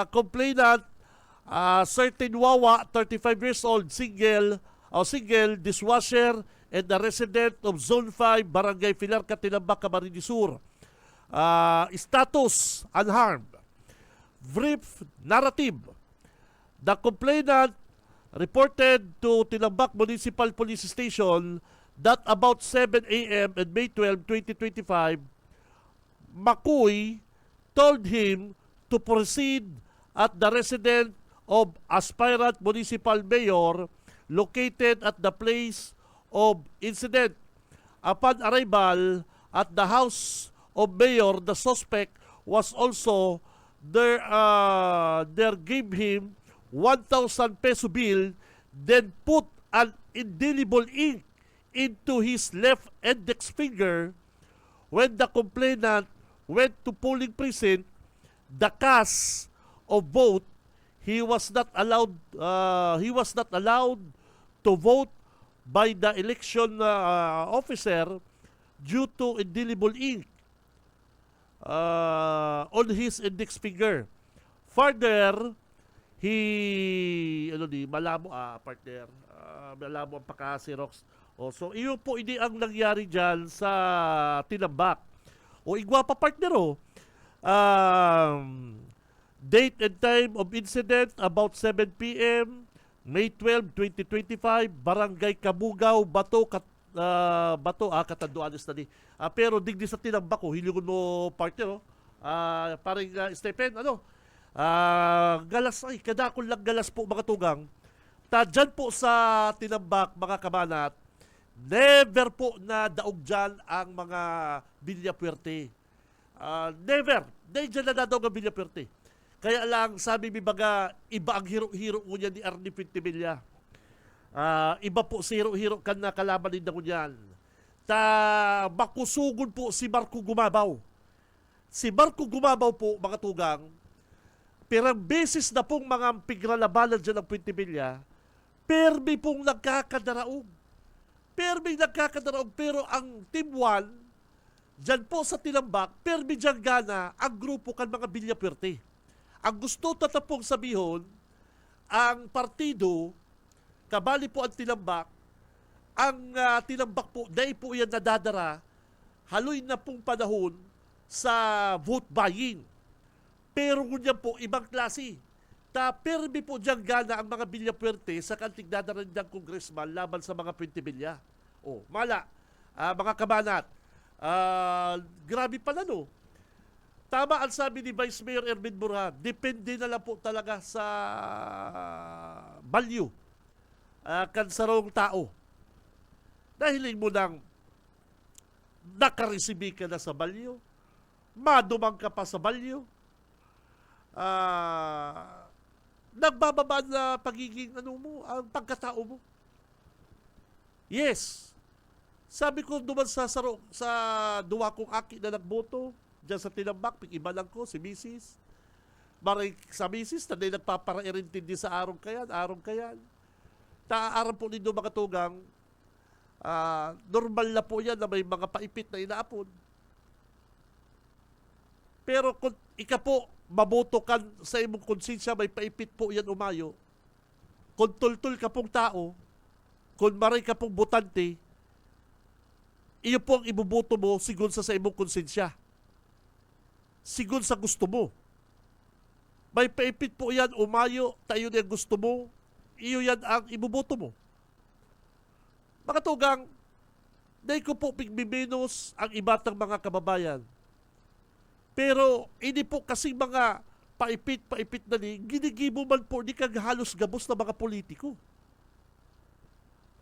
complainant, certain Wawa, 35 years old, single, dishwasher, and a resident of Zone 5, Barangay Filarca, Tinambak, Camarines Sur. Status, unharmed. Brief narrative. The complainant reported to Tinambak Municipal Police Station that about 7 a.m. on May 12, 2025, Makoy told him to proceed at the residence of aspirant municipal mayor located at the place of incident. Upon arrival at the house of mayor, the suspect was also there. There gave him 1,000 peso bill, then put an indelible ink into his left index finger. When the complainant went to polling precinct, the cast of vote, he was not allowed to vote by the election officer due to indelible ink on his index finger. Further, malabo partner, malabo ang pagka-Xerox. So, iyo po ini ang nangyari dyan sa Tinambak. Igwa pa partner date and time of incident about 7 p.m. May 12, 2025, Barangay Kabugaw, Bato, Katanduanes na ni. Pero digdi sa Tinambak hiligon mo partner parang Stephen, galas kadakon lang galas po mga tugang. Dyan po sa Tinambak, mga kabanat, never po na daog dyan ang mga Villapuerte. Never. Dahil dyan na daog ang Villapuerte. Kaya lang, sabi mi baga, iba ang hiro-hiro ko niya ni Arnie Pintimilla. Iba po si hiro-hiro kan na kalaban din ako niyan. Makusugon po si Marco Gumabaw. Si Marco Gumabaw po, mga tugang, perang beses na pong mga pigralabanan dyan ng Pintimilla, permi pong nagkakadaraog. Pero ang Team 1, dyan po sa Tinambak, permi dyan gana ang grupo kan mga Villapuerte. Ang gusto tatapong sabihon, ang partido, kabali po ang Tinambak, Tinambak po, dahil po yan nadadara, haloy na pong panahon sa vote buying. Pero ngunyan po, ibang klase. Permi po dyan gana ang mga Villapuerte sa kanting dadaran dyan congressman laban sa mga Pintimilla. Mga kabanat, grabe pala Tama ang sabi ni Vice Mayor Erwin Burhan, depende na lang po talaga sa value kansarong tao. Dahil mo nang nakaresibi ka na sa value, madumang ka pa sa value, nagbababa na pagiging ang pagkatao mo. Yes. Sabi ko duman sa duwa kong aki na nagboto, dyan sa Tinambak, iba lang ko, si Mrs. Maray sa Mrs. na nagpapara-irintindi sa arong kayan. Taaram po nindo mga tugang, normal na po yan na may mga paipit na inaapon. Pero kung ika po, maboto kan sa imong konsensya, may paipit po yan umayo. Kung tultul ka pong tao, kung maray ka pong botante, iyo po ang ibuboto mo sigun sa imong konsensya. Sigun sa gusto mo. May paipit po yan, umayo, tayo na gusto mo, iyo yan ang ibuboto mo. Mga tugang, dahil ko po pigbibinos ang ibatang mga kababayan. Pero, hindi po kasi mga paipit na ginigibo man po, di kag halos gabos na mga politiko.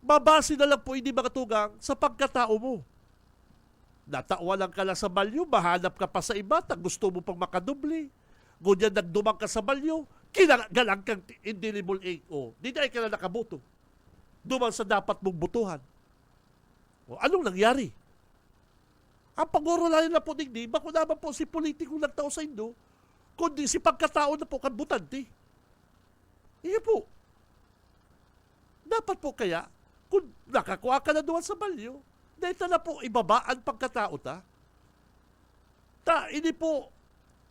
Babase na lang po, hindi mga tugang, sa pagkatao mo. Natawa lang ka lang sa balyo, mahanap ka pa sa iba, gusto mo pang makadubli. Ngunyan nagdumang ka sa balyo, kinagalang kang indelible ink. Di na ka na nakaboto. Duman sa dapat mong butuhan. Anong nangyari? Ang pag-urulayan na po digdi, bako naman po si politikong nagtao sa Indo, kundi si pagkatao na po kan butante. Iya po. Dapat po kaya, kung nakakuha ka na doon sa balyo, dahil na po ibabaan pagkatao ini po,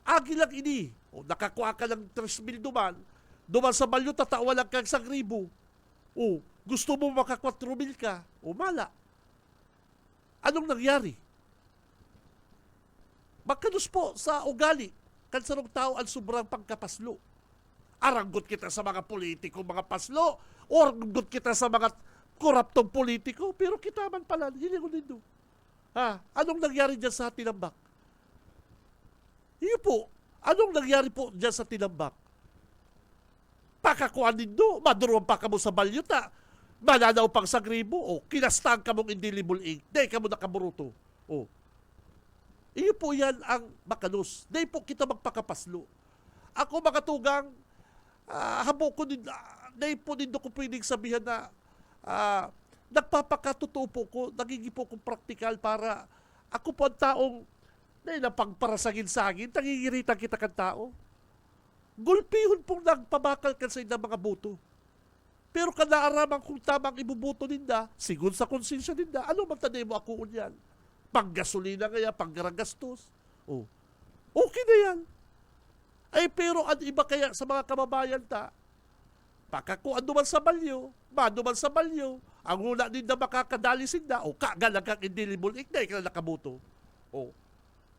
agi lang ini. Nakakuha ka ng 3,000 duman, Duman sa balyo, tatawa lang kang 1,000. O, gusto mo maka 4,000 ka. O, mala. Anong nangyari? Magkanus po sa ugali. Kansarong tao ang sobrang pagkapaslo. Aranggot kita sa mga politiko, mga paslo. O aranggot kita sa mga koraptong politiko. Pero kita man pala, hilingon nindo. Anong nangyari dyan sa Tinambak? Iyo po, anong nangyari po dyan sa Tinambak? Pakakuan nindo, maduruan pa ka mo sa balyuta. Mananaw pang 1,000, o kinastang ka mong indelible ink. Di ka mo nakaburuto. O, iyo po yan ang makanus. Di po kita magpakapaslo. Ako makatugang, habo ko din, di po nindo ko pwedeng sabihan na nagpapakatotoo po ko, nagiging po kong praktikal para ako po ang taong na pagparasagin-sagin, nangingiritan kita kan tao. Gulpihon pong nagpabakal ka sa inang mga boto. Pero kanaaraman kung tamang ibubuto ninda, sigun sa konsensya ninda, ano man tanay mo ako unyan? Panggasolina kaya, panggaragastos. Oh. Okay na yan. Ay pero ang iba kaya sa mga kababayan ta, pakakuan duman sa balyo, maduman sa balyo, ang una ninda makakadali sinda, o kagalang kang indelible ink, na ka nakabuto. O,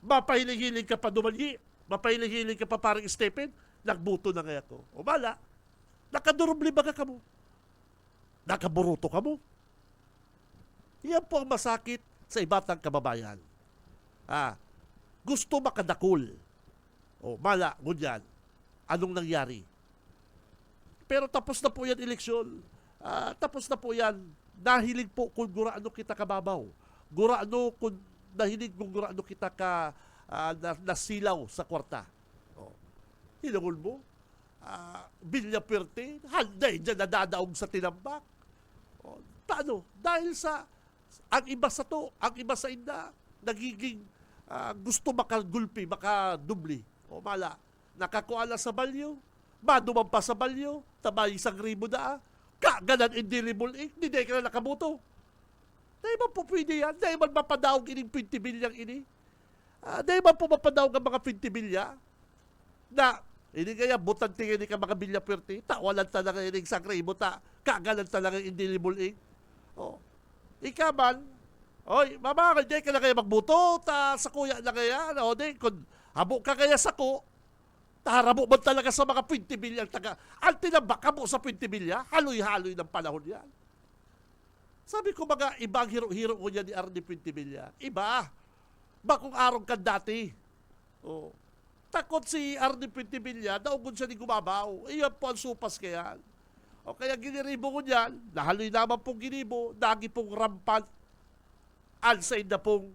mapahiling-hiling ka pa dumanyi, mapahiling-hiling ka pa parang Stephen, nagbuto na nga ako. O mala, nakadurubli ba ka mo? Nakaburuto ka mo? Yan po ang masakit sa ibatang kababayan. Gusto makadakul. O mala, ngunyan, anong nangyari? Pero tapos na po yan eleksyon. Tapos na po yan. Nahilig po kung guraano kita kababaw. Guraano kung nahilig kung guraano kita ka nasilaw sa kwarta. O, hinangol mo. Bilya Perte, handay dyan nadadaog sa Tinambak. O, paano? Dahil sa ang iba sa to, ang iba sa inda, nagiging gusto makagulpi, makadubli. O mala, nakakuala sa balyo, maduman pa sa balyo, tabay 1,000 na, kaganan indelible ink, hindi ka na nakabuto. Dahil man po pwede yan, dahil man mapadaog ining 20 bilyang ini. Dahil man po mapadaog ang mga 20 bilya, na, hindi kaya butang tingin ka mga bilya pwerte, tawalan talaga ining 1,000 ta, kaganan talaga indelible ink. O, ika man, oy, mama, hindi ka na kaya magbuto, sa kuya na kaya, o di, kung habo ka kaya sa ko, taharabo mo talaga sa mga 20 bilyang taga, ang tinambak ka mo sa 20 bilya, haloy-haloy ng panahon yan. Sabi ko mga ibang hiro-hiro ko yan ni Arnie 20 bilya. Iba. Bakong arong ka dati. Oh. Takot si Arnie 20 bilya, daugod siya ni gumabaw. Iyan po ang supas kaya. O kaya giniribo ko yan, nahaloy naman pong ginibo, dagi pong rampant, ansay na pong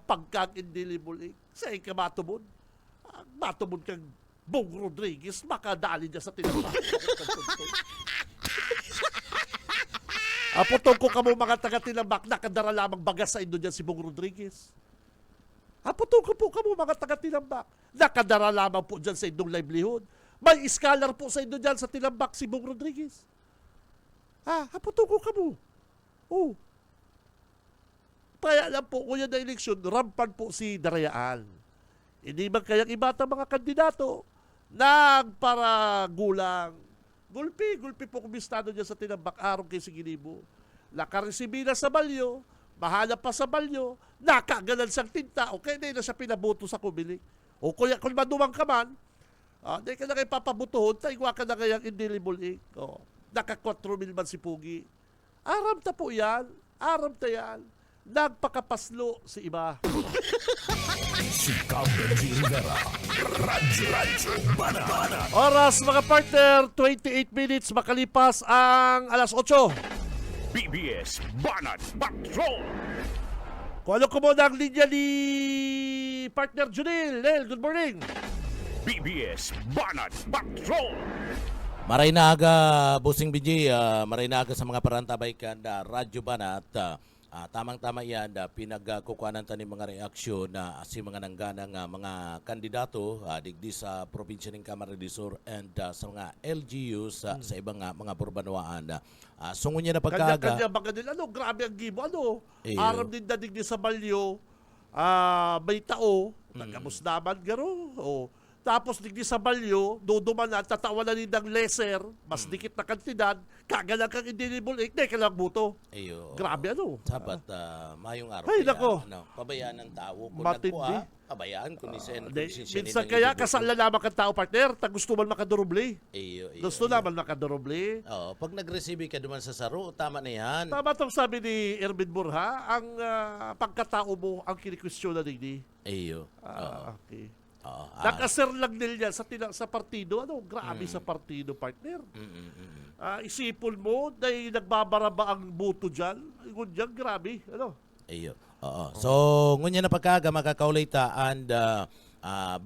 pagkag-indelible. Sa ikamatubod. Matubod kang Bong Rodriguez, makadali niya sa tinambak. Apotong ko kamo mga taga-Tinambak, nakadara lamang bagas sa indo dyan si Bong Rodriguez. Apotong ko po kamo mga taga-Tinambak, nakadara lamang po dyan sa indong livelihood. May scholar po sa indo dyan sa Tinambak si Bong Rodriguez. Apotong ko kamo. Oh. Kaya lang po, kuya na eleksyon, rampan po si Darayaan. Hindi man kayang ibata mga kandidato, nagparagulang. Gulpi po kumistado niya sa Tinambak, arong kay Siginibo. Nakaresibina sa balyo, mahala pa sa balyo, nakagalan sang tinta, okay na siya pinabuto sa kubilik. O kuya, kung madumang ka man, di ka na kayo papabutuhon, taigwa ka na kayang indelible ink. Naka 4,000 man si Pugi. Aram ta po yan, aram ta yan. Nagpakapaslo si iba. Si Cam Benji Rivera. Radyo Banat. Oras mga partner, 28 minutes makalipas ang alas 8. BBS Banat Patrol. Kung ano ko muna ang linya ni partner Junil. Nel, good morning. BBS Banat Patrol. Maray na aga, Busing BJ, maray na aga sa mga parantabay ka na Radyo Banat. Tamang-tama yan, pinagkukuhanan tayo mga reaksyon na si mga nangganang mga kandidato digdi sa probinsya ng Camarines del Sur and sa mga LGUs sa ibang mga burbanwaan. Sungon niya na pagkaga. Kanya mga din, grabe ang gibo, aram din dadig sa balyo, may tao, nagamusdaman garo, Tapos digdi sa balyo, duduman na, tatawanan din ng lesser, mas dikit na kantidad, kagalang kang indelible ink, di ka lang buto. Ayo. Grabe ano. Sabat mayong araw. Ay, kaya, nako. pabayaan ng tao. Kung Matindi. nagkuha, pabayaan kung isen. Minsan kaya kasala lamang kang tao, partner, ta gusto man makaduroble. Iyo. Gusto naman makaduroble. Oo, pag nag-receive ka duman sa saro, tama na yan. Tama tong sabi ni Ervin Burha, ang pagkatao mo ang kinikwestiyon na digdi. Iyo. Okay. Oo. Nakaser lang nila sa partido. Ano, grabe sa partido, partner. Isipon mo, dahil nagbabaraba ang buto dyan. Ngunyan, grabe. Ano? Iyo. Oo. So, ngunya na pagkaga makakaulita and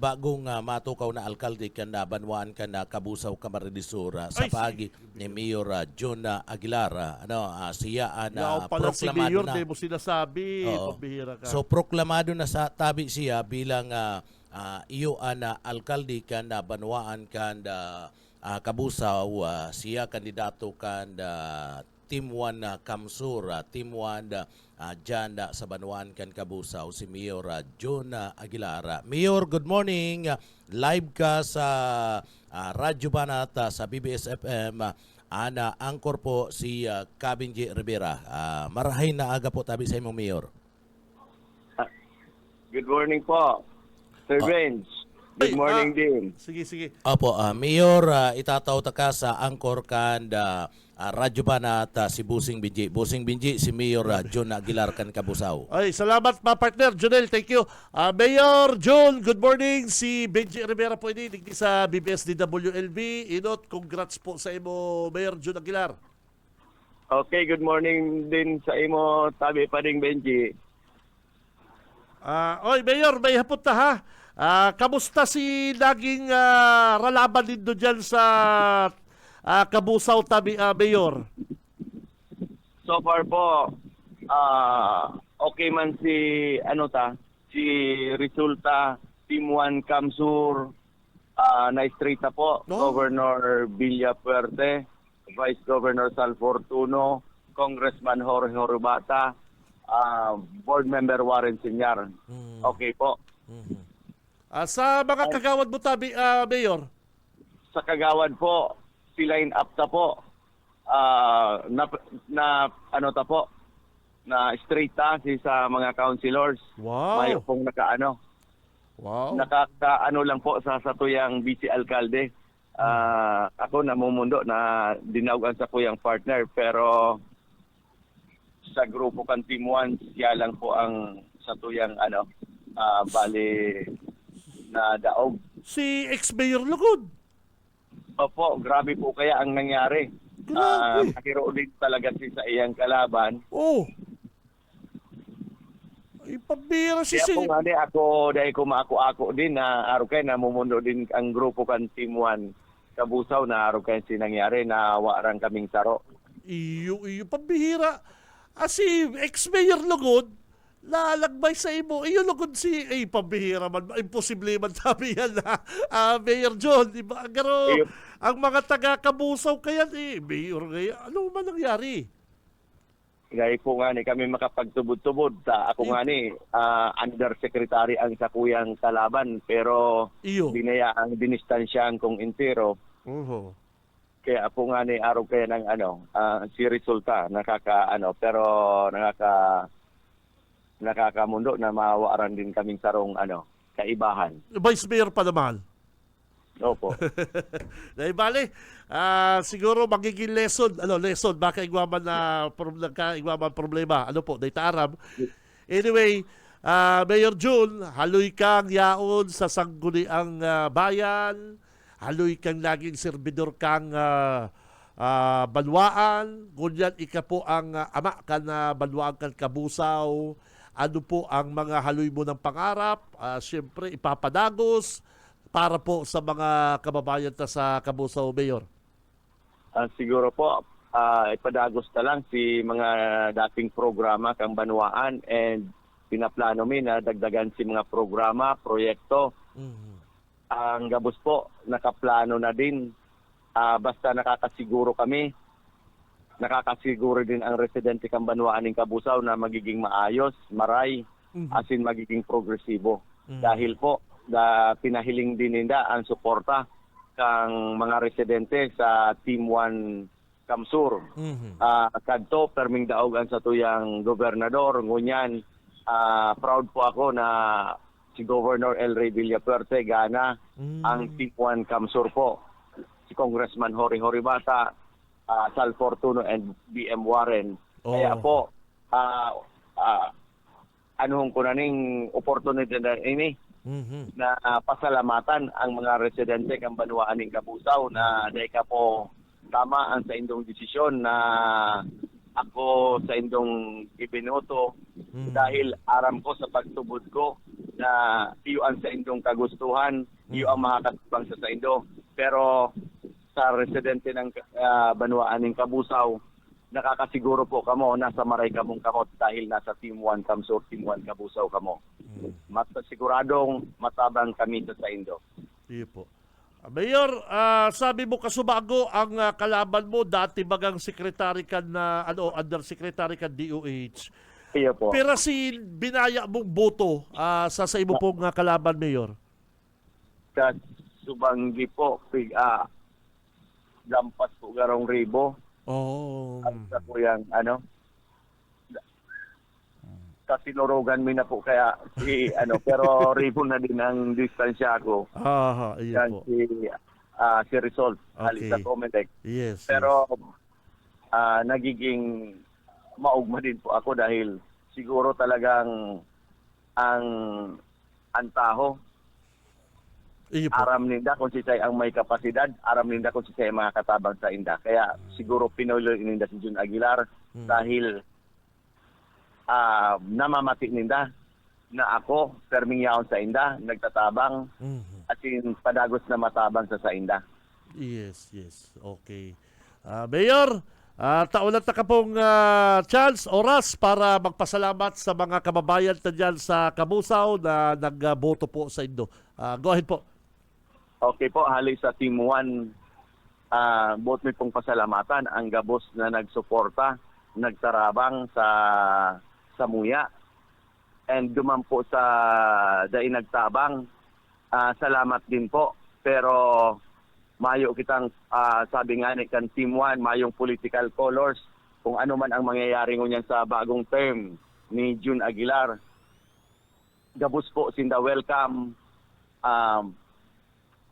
bagong matukaw na alkalde kan na banwaan kan na Kabusaw Camarines sa Ay, pagi ni Mayor John Aguilar. Siya Yaw pala si proklamado Mayor, na. di mo sinasabi. Oo. Pabihira ka. So proklamado na sa tabi siya bilang iyo alkalde kan na banwaan kan Kabusaw, siya kandidato kan Team 1 Kamsur, Team 1 dyan sa Banwaan kan Kabusaw, si Mayor John Aguilar. Mayor, good morning. Live ka sa Radyo Banat sa BBS FM. Angkor po si Kabinji Rivera. Marahay na aga po tabi sa imong Mayor. Good morning po, Sir Benz. Good morning din. Sige, sige. Opo, Mayor, itataw ta ka sa Angkor kan Radyo Banat si Busing Binji. Busing Binji, si Mayor John Aguilar kan Kabusaw. Ay, salamat pa partner. Jonel, thank you. Mayor John, good morning. Si Benji Rivera po ini, digdi sa BBS DWLB. Inot, congrats po sa imo, Mayor John Aguilar. Okay, good morning din sa imo, tabi pa rin Benji. Oy, Mayor, may hapot na ha. Kamusta si laging ralaban din doon dyan sa Kabusaw tabi, Mayor? So far po, okay man si resulta, Team 1 Kamsur, na-straighta po, No? Governor Villapuerte, Vice Governor Sal Fortuno, Congressman Jorge Horubata, Board Member Warren Sinyar. Okay po. Sa mga kagawad mo tabi, Mayor? Sa Kagawad po, si line up ta po. Na straight ta si sa mga councilors. Wow. Mayo pong Wow. nakakaano lang po sa satuyang vice alkalde. Ako namumundo na dinawagan sa kuyang partner, pero sa grupo kan Team 1 siya lang po ang satuyang bali na daog. Si ex-Mayor Lugod. Opo, grabe po kaya ang nangyari. Grabe. Nakiro ulit talaga si sa iyang kalaban. Oh. Ay, pabira si Kaya po nga dahil ko maako-ako din na araw kayo namumundo din ang grupo kan Team 1 Kabusaw na araw kayo nangyari na warang kaming saro. Iyo, pabihira. Si ex-Mayor Lugod, lalagbay sa imo. Iyo Lugod pabihira man. Imposible man tabi yan na Mayor John. Diba? Pero Iyo. ang mga taga-Kabusaw kaya, Mayor kaya, ano man nangyari? Dahil po nga kami makapagtubod-tubod. Ako nga undersecretary ang sa kuyang kalaban, pero Iyo. binayaang dinistansyahan kong intero. Kaya po nga araw kaya ng si resulta pero nakakamundo na mawaran din kaming sarong kaibahan. Vice Mayor pa naman. Opo. Dahil bali, siguro magiging lesson, baka igwaman problema. Ano po, data Arab. Anyway, Mayor June, haloy kang yaon sa sangguniang bayan, haloy kang laging servidor kang banwaan, ngunyan ika po ang ama kan banwaan kan Kabusaw. Ano po ang mga haloy mo ng pangarap? Siyempre, ipapadagos para po sa mga kababayan ta sa Kabusaw, Mayor. Siguro po, ipadagos na lang si mga dating programa kang banwaan and pinaplano na dagdagan si mga programa, proyekto. Ang gabos po, nakaplano na din. Basta nakakasiguro kami, nakakasiguro din ang residente kang banwaan ng Kabusaw na magiging maayos, maray, asin magiging progresibo. Dahil po, pinahiling din ninda ang suporta kang mga residente sa Team 1 Kamsur. Kadto perming daog ang sa tuyang gobernador ngunyan proud po ako na si Governor El Rey Villapuerte gana ang Team 1 Kamsur po. Si Congressman Hori Horibata, Sal Fortuno and BM Warren. Kaya po anuhong ko na ning opportunity na ini na pasalamatan ang mga residente kang Banwaan ning Kabusaw na dahil ka po tama ang sa indong desisyon na ako sa indong ibinuto dahil aram ko sa pagtubod ko na iyo ang sa indong kagustuhan, iyo ang makakatubang sa indo. Pero sa residente ng Banwaan ning Kabusaw, nakakasiguro po kamo nasa maray kamong kamot dahil nasa Team 1 Kamsur, Team 1 Kabusaw kamo. Mas siguradong matabang kami sa indo. Iyo po. Mayor, sabi mo kasubago ang kalaban mo dati bagang secretary ka na undersecretary ka DOH. Iyo po. Pero si binaya mong boto sa imo pong kalaban, Mayor. Sa Subanggi po, lampas po garong ribo. Oh. Sa kuyang kasinurugan mi na po kaya si pero ribo na din ang distansya ko. Iyo po. Si Result Okay. sa Comelec. Yes. Pero nagiging maugma din po ako dahil siguro talagang ang antaho Iyo po. aram ninda kung si Say ang may kapasidad, aram ninda kung si Say ang mga katabang sa inda. Kaya siguro pinulo ninda si Jun Aguilar dahil namamati ninda na ako, perming yaon sa inda, nagtatabang at yung padagos na matabang sa inda. Yes. Okay. Mayor, taulat na ka pong chance, oras para magpasalamat sa mga kababayan na dyan sa Kabusaw na nagboto po sa Indo. Go ahead po. Okay po, hali sa Team 1, both may pong pasalamatan ang gabos na nagsuporta, nagtarabang sa Muya. And duman po sa dahil nagtabang, salamat din po. Pero mayo kitang sabi nga ni kan Team 1, mayong political colors. Kung ano man ang mangyayari ngunyan sa bagong term ni Jun Aguilar. Gabos po sinda welcome.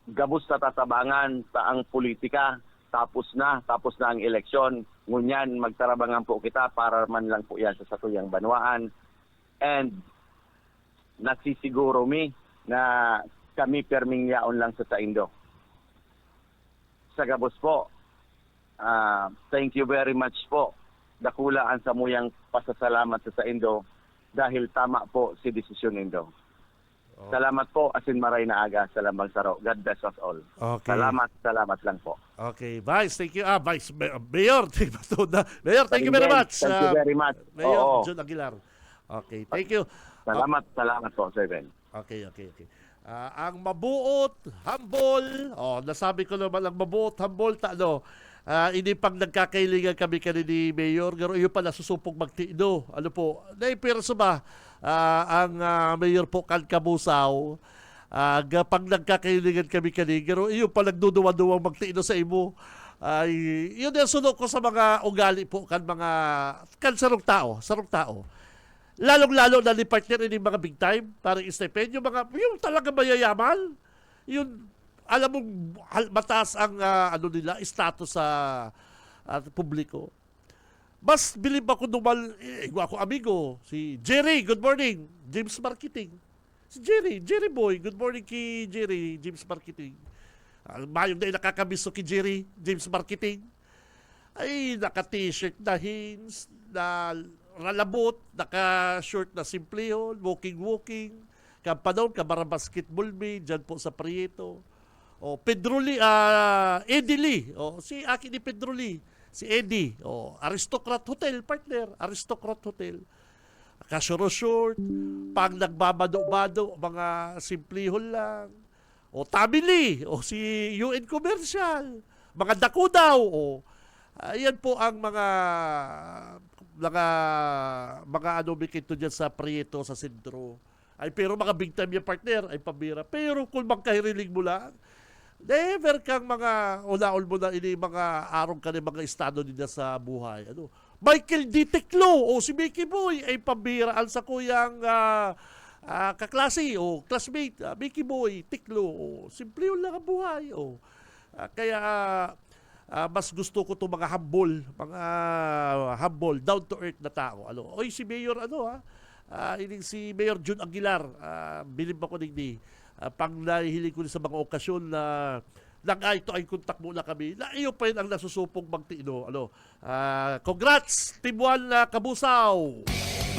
Gabos sa tatabangan sa ang politika, tapos na ang eleksyon. Ngunyan, magtarabangan po kita para man lang po yan sa satuyang Banwaan. And nagsisiguro mi na kami perming yaon lang sa Indo. Sa gabos po, thank you very much po. Dakula ang samuyang pasasalamat sa Indo dahil tama po si desisyon Indo. Salamat po, asin maray na aga sa Lambang Saro. God bless us all. Okay. Salamat lang po. Okay, Vice, thank you. Vice, Mayor, Mayor, thank you very much. Thank you very much. Mayor Oo. Jun Aguilar. Okay, thank you. Salamat po, Sir Ben. Okay. Ang mabuot, humble, nasabi ko naman ang mabuot, humble, hindi pang nagkakailingan kami ni Mayor, pero iyo pala susupong magtiino. Ano po, naipirso ba ang Mayor po kan Kabusaw, pag nagkakailingan kami pero iyo pa nagduduwa-duwang magtiino sa imo. Ay, yun yung sunod ko sa mga ugali po kan sarong tao. Lalong-lalo na ni partner ini mga big time, parang Stephen, yung talaga mayayaman, yun, alam mo, mataas ang nila, status sa publiko. Mas bilib ako ako amigo, si Jerry, good morning, James Marketing. Si Jerry boy, good morning kay Jerry, James Marketing. Mayong na nakakabiso kay Jerry, James Marketing. Ay, naka-t-shirt na Hins, na ralabot, naka-short na simplehon, walking, kampanon, kabara basketball me, dyan po sa Prieto. Pedro Lee, Eddie Lee, si akin ni Pedro Lee, si Eddie, Aristocrat Hotel, partner, Aristocrat Hotel. Short, pag nagbabado-bado, mga simplehon lang. Tamili, si UN Commercial, mga Dakudaw, ayan po ang mga bikito dyan sa Prieto, sa sentro. Ay pero mga big time yung partner ay pambira. Pero kung magkahiriling mo lang, never kang mga ulaol mo na ini mga arong ka mga estado nila sa buhay. Ano? Michael D. Teclo o si Mickey Boy ay pambira al sa kuyang kaklase o classmate, Mickey Boy, Teclo. O, simple yun lang ang buhay. O. Kaya mas gusto ko itong mga humble, down to earth na tao. Ano? Oy, si Mayor ining si Mayor Jun Aguilar, bilib ako digdi. Pang nahihiling ko sa mga okasyon na ito ay kontak muna kami. Na iyo pa rin ang nasusupong magtino. Ano? Congrats, Team 1 na Kabusaw!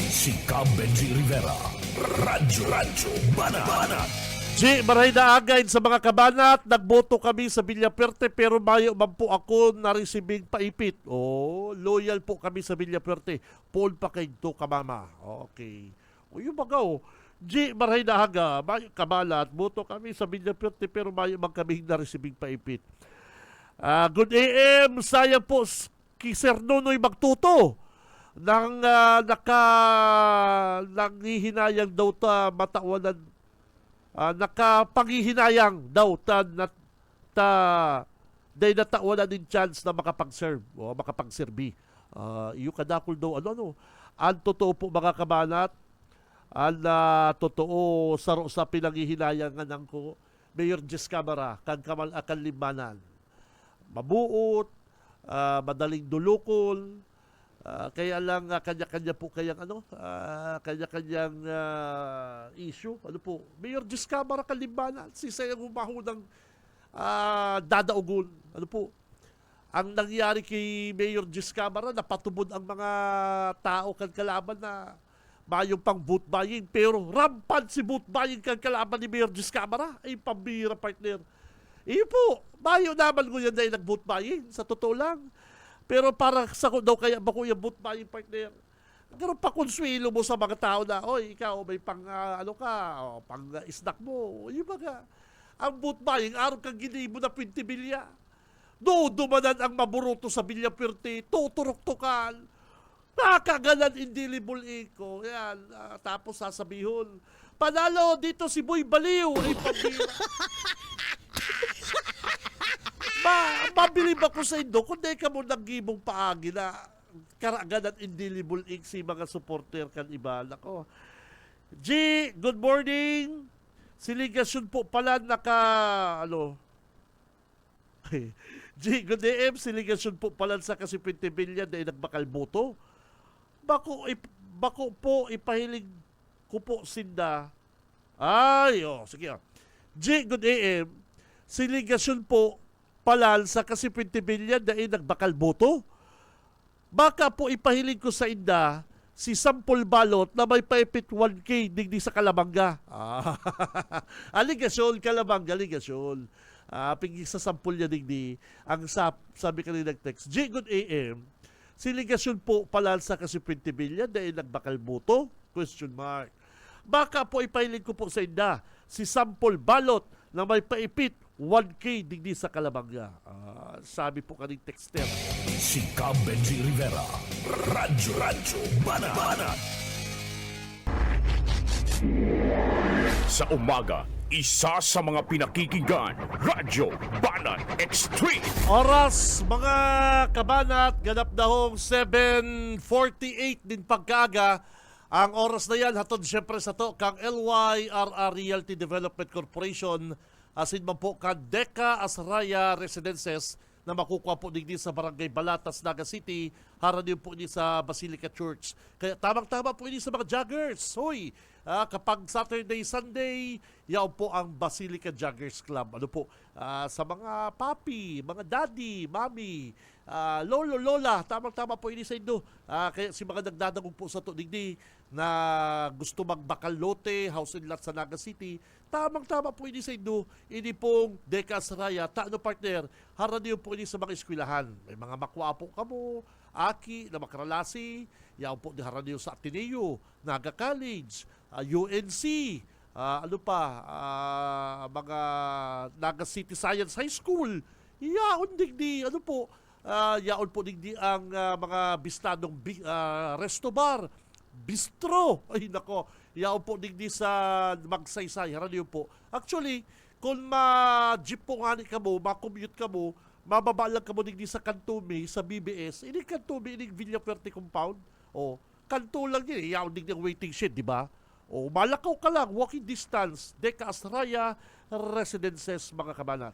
Si Cam Benji Rivera. Radyo Banat. G, maray na again sa mga kabanat, nagboto kami sa Villaperte pero mayo man po ako na-receiving paipit. Loyal po kami sa Villaperte. Paul pa kay to kamama. Okay. Yung magaw. G, maray na aga, mayo kabanat, boto kami sa Villaperte pero mayo man kami na-receiving paipit. Good AM, sayang po kay Sir Nonoy Magtuto. Nanghihinayang daw ta matawanan nakapanghihinayang daw day natawanan din chance na makapag-serve o makapag-serbi. Iyo kadakol daw ang totoo po mga kabanat, ang totoo sa pinanghihinayangan ng ko Mayor Jess Camara kang Kamal Akan Libanan. Mabuot, madaling dulukol, kaya lang kanya-kanya po kayang kanya-kanyang issue. Ano po? Mayor Jess Camara Kalimbanan, si sayang umahunang dadaugon. Ano po? Ang nangyari kay Mayor Jess Camara, napatubod ang mga tao kan kalaban na mayong pang vote buying. Pero rampant si vote buying kan kalaban ni Mayor Jess Camara. Ay, pambira partner. Iyo po, mayo naman ko yan dahil nag-vote buying. Sa totoo lang. Pero para sa daw kaya ba ko yung boot buying partner? Pero pakonsuelo mo sa mga tao na, oy, ikaw may pang pang snack mo. Yung mga, ang boot buying, araw kang ginibo na 20 bilya. Dumanan ang maburuto sa Villaperte, tuturok-tukal. Nakaganan indelible iko. Yan, tapos sasabihon, panalo dito si Boy Baliw. Ay, pambira. Mabilib ako sa Indo kung di ka mo nagibong paagi na karagan at indelible ink si mga supporter kan iba. Nako. G, good morning. Si Ligasyon po pala G, good AM. Si Ligasyon po pala sa kasi 20 billion dahil nagbakal boto. Bako po ipahilig ko po sinda. Sige. G, good AM. Si Ligasyon po palal sa kasi 20 billion dahil nagbakal boto. Baka po ipahiling ko sa inda si Sampol Balot na may paipit 1K digdi sa Kalabanga. Aligasyon, Kalabanga, aligasyon. Pinggi sa Sampol niya digdi. Ang sabi ka rin nag-text, G, good AM. Si Ligasyon po palal sa kasi 20 billion dahil nagbakal boto? Question mark. Baka po ipahiling ko po sa inda si Sampol Balot na may paipit 1K digdi sa Kalabanga. Sabi po kaning texter. Si Cam Benji Rivera. Radyo Banat. Sa umaga, isa sa mga pinakikinggan, Radyo Banat Extreme. Oras mga kabanat, ganap na hong 7:48 din pagkaga. Ang oras na yan, hatod siyempre sa to, kang LYRR Realty Development Corporation, asin man po ka Deca Asraya Residences na makukuha po digdi sa Barangay Balatas, Naga City, harap din po ini sa Basilica Church. Kaya tamang-tama po ini sa mga joggers. Hoy, kapag Saturday, Sunday, yaw po ang Basilica Joggers Club. Ano po, sa mga papi, mga daddy, mami, lolo, lola, tamang-tama po ini sa inyo. Kaya si mga nagdadagong po sa to digdi na gusto magbakal lote, house and lot sa Naga City, tamang-tama po ini sa inyo. Ini pong Deca Asraya, taano partner, harap din po ini sa mga eskwelahan. May mga makwapo kamo, aki na makaralasi, yaw po di harap din sa Ateneo, Naga College, UNC, mga Naga City Science High School, yaon digdi, yaon po digdi ang mga bistadong resto bar, bistro. Ay nako, Yaw po digdi sa Magsaysay, radio po. Actually, kung ma-jeep po nga ni ka mo, ma-commute ka mo, mababa lang ka mo digdi sa Kantumi, sa BBS, ini Kantumi, ini Villafuerte Compound. O, kanto lang yun, yaw digdi ang waiting shed, di ba? O, malakaw ka lang, walking distance, Deca Astraya Residences, mga kabanat.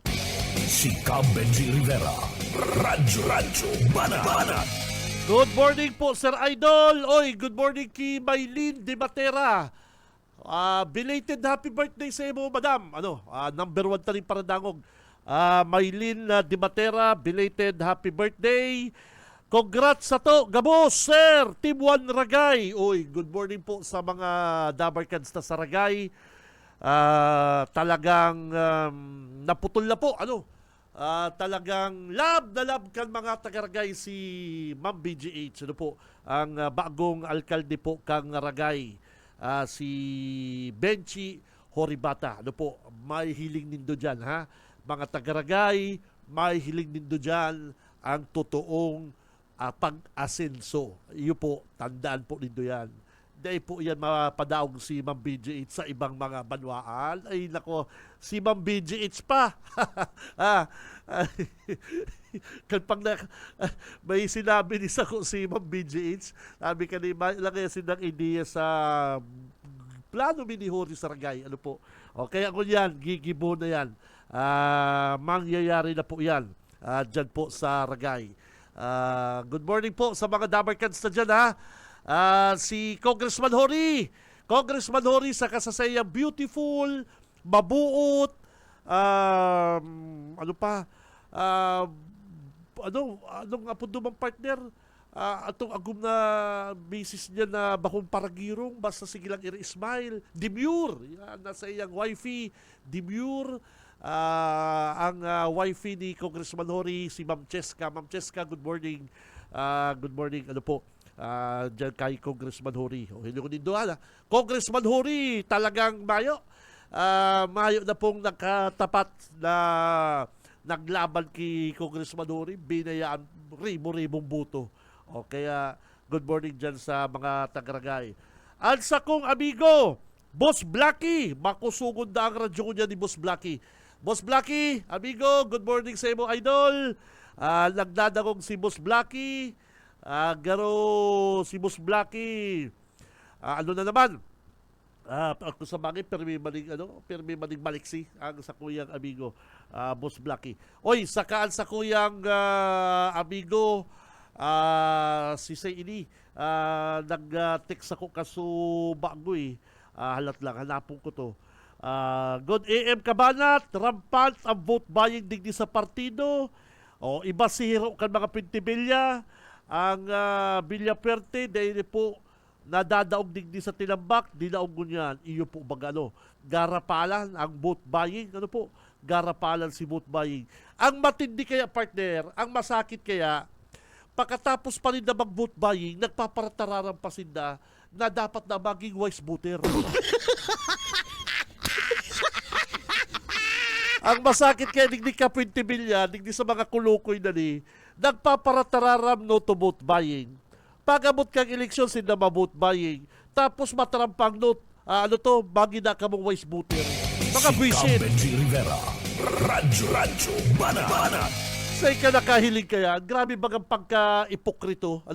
Si Cam Benji Rivera. Radyo Banat. Good morning po, Sir Idol. Oy, good morning kay Maylin de Matera. Belated happy birthday sa iyo, madam. Number 1 ta rin para dangog. Maylin de Matera, belated happy birthday. Congrats sa to, gabos, sir. Team 1 Ragay. Oy, good morning po sa mga Dabarkans na sa Ragay. Talagang naputol na po, talagang love kan mga taga-Ragay si Ma'am BGH. Ano po, ang bagong alkalde po kang Ragay, si Benchi Horibata. Ano po, may hiling nindo dyan, ha? Mga taga-Ragay, may hiling nindo dyan ang totoong pag-asenso. Iyo po, tandaan po nindo yan. Dahil po yan mapadaog si Ma'am BGH sa ibang mga banwaan. Ay nako, si Ma'am BGH pa. Kapag may sinabi ni sa si Ma'am BGH, sabi kanina, ilagay sinang ideya sa plano ni Hori Saragay. Ano po? O, kaya kung yan, gigibo na yan. Mangyayari na po yan. Dyan po sa Ragay. Good morning po sa mga Dabarkans na dyan, ha? Si Congressman Hori sa kasasayang beautiful, mabuot, anong apundumang partner, atong agum na misis niya na bakong paragirong, basta sige lang Ismail, demure, yan, nasa iyang wifey, demure, ang wifey ni Congressman Hori, si Ma'am Cheska. Ma'am Cheska, good morning. Good morning, dyan kay Congressman Hori. O, hindi ko ninduhan, Congressman Hori, talagang mayo. Mayo na pong nakatapat na naglaban kay Congressman Hori. Binayaan ribo-ribong buto. O, kaya good morning dyan sa mga taga-Ragay. At sa kong amigo, Boss Blacky. Makusugod na ang radyo ko niya ni Boss Blacky. Boss Blacky, amigo, good morning sa imo, idol. Nagdadagong si Boss Blacky. Garo si Boss Blacky, na naman, ako sa bagay, permi maning maliksi ang sa kuyang amigo, Boss Blacky. Oy, sakaan sa kuyang amigo, si Sayini, nag-text ako kaso bagoy, halat lang, hanapon ko to. Good AM Kabanat, rampant ang vote buying digdi sa partido. O, iba si hero kan mga pintibilya. Ang Villafuerte, dahil po nadadaog digdi sa tinambak, dinaog ngunyan. Iyo po bagano. Garapalan ang vote buying. Ano po? Garapalan si vote buying. Ang matindi kaya, partner, ang masakit kaya, pagkatapos pa rin na mag-vote buying, nagpaparatararan pa sinda na dapat na maging wise voter. Ang masakit kaya digdi ka 20 bilyan, digdi sa mga kulukoy na ni, nagpaparatararam no to vote buying. Pag-abot kang eleksyon, sinda ma-vote buying. Tapos matarampang note, bagi na ka mong wise voter. Mga Si buisit. Cam Benji Rivera. Radyo Banat. Say ka nakahiling kaya, grabe bagang pagka-ipokrito.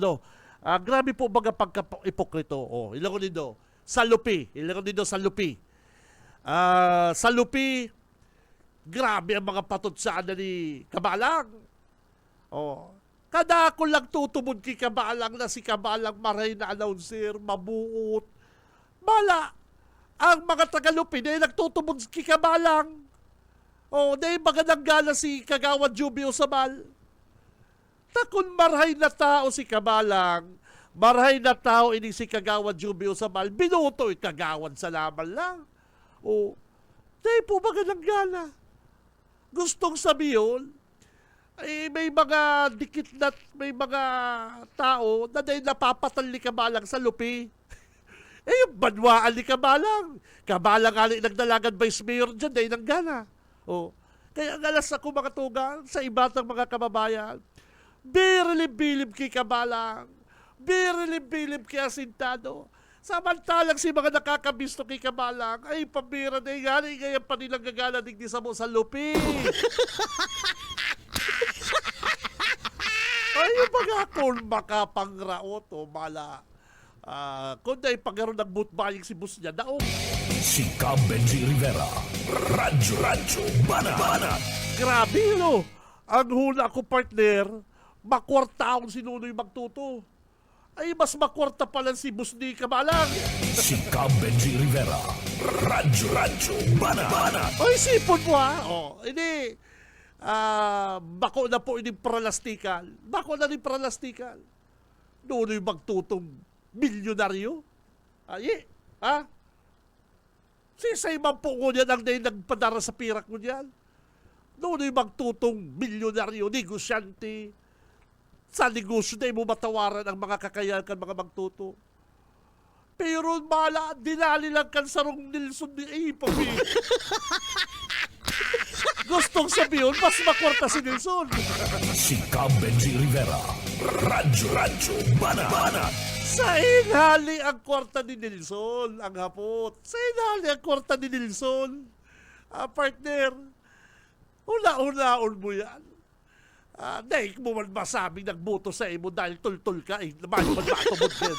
Grabe po bagang pagka-ipokrito. Ilang ko nito. Salupi. Salupi, grabe ang mga patutsaan ni Kabalang. Kada ako lang tutubod kay Kabalang na si Kabalang maray na announcer, mabuot. Bala, ang mga Tagalupi na nagtutubod kay Kabalang. Dahil magandang gala si Kagawad Jubio Sabal. Takon marhay na tao si Kabalang, marhay na tao ini si Kagawad Jubio Sabal, binuto Kagawad sa laban lang. Dahil po magandang gala. Gustong sabihin, may mga dikit na may mga tao na dahil napapatal ni Kabalang sa lupi. Yung banwaan ni Kabalang. Kabalang nga nagdalagan vice mayor dyan dahil nang gana. Kaya galas ako mga tugang sa ibatang mga kababayan. Birili-bilib kay Kabalang. Birili-bilib kay Asintado. Samantalang si mga nakakabisto kay Kamalang, ay pambira na nga, ngayon pa nilang gagana digdi sa mo sa lupi. Ay, yung mga kung makapangraot o mala, kung na ipagkaroon ng butbaying si bus niya, daong. Si Cam Benji Rivera. Radyo Banat. Grabe, no? Ang hula ko, partner, makwartaon si Nunoy Magtuto. Ay, mas makwarta pala si bus ni Kamalang. Si Cam Benji Rivera. Radyo Banat. Ay, sipon mo ha. Hindi. Bako na po ini pralastikal. Bako na ni pralastikal. Nunoy Magtutong milyonaryo. Ay, ha? Sisay man po ko niyan ang nagpadara sa pirak mo niyan. Nunoy Magtutong milyonaryo, negosyante. Sa negosyo na mo matawaran ang mga kakayahan kan mga magtuto. Pero mala, dinali lang kan sarong Nilson ni Ipabi. Gustong sabihin, mas makwarta si Nilson. Si Cam Benji Rivera. Radyo Banat. Sa inhali ang kwarta ni Nilson, ang hapot. Sa inhali ang kwarta ni Nilson. Partner, una-unaon mo yan. Dahil mo man masabing nagboto sa imo dahil tul-tul ka, mayo man matubod din.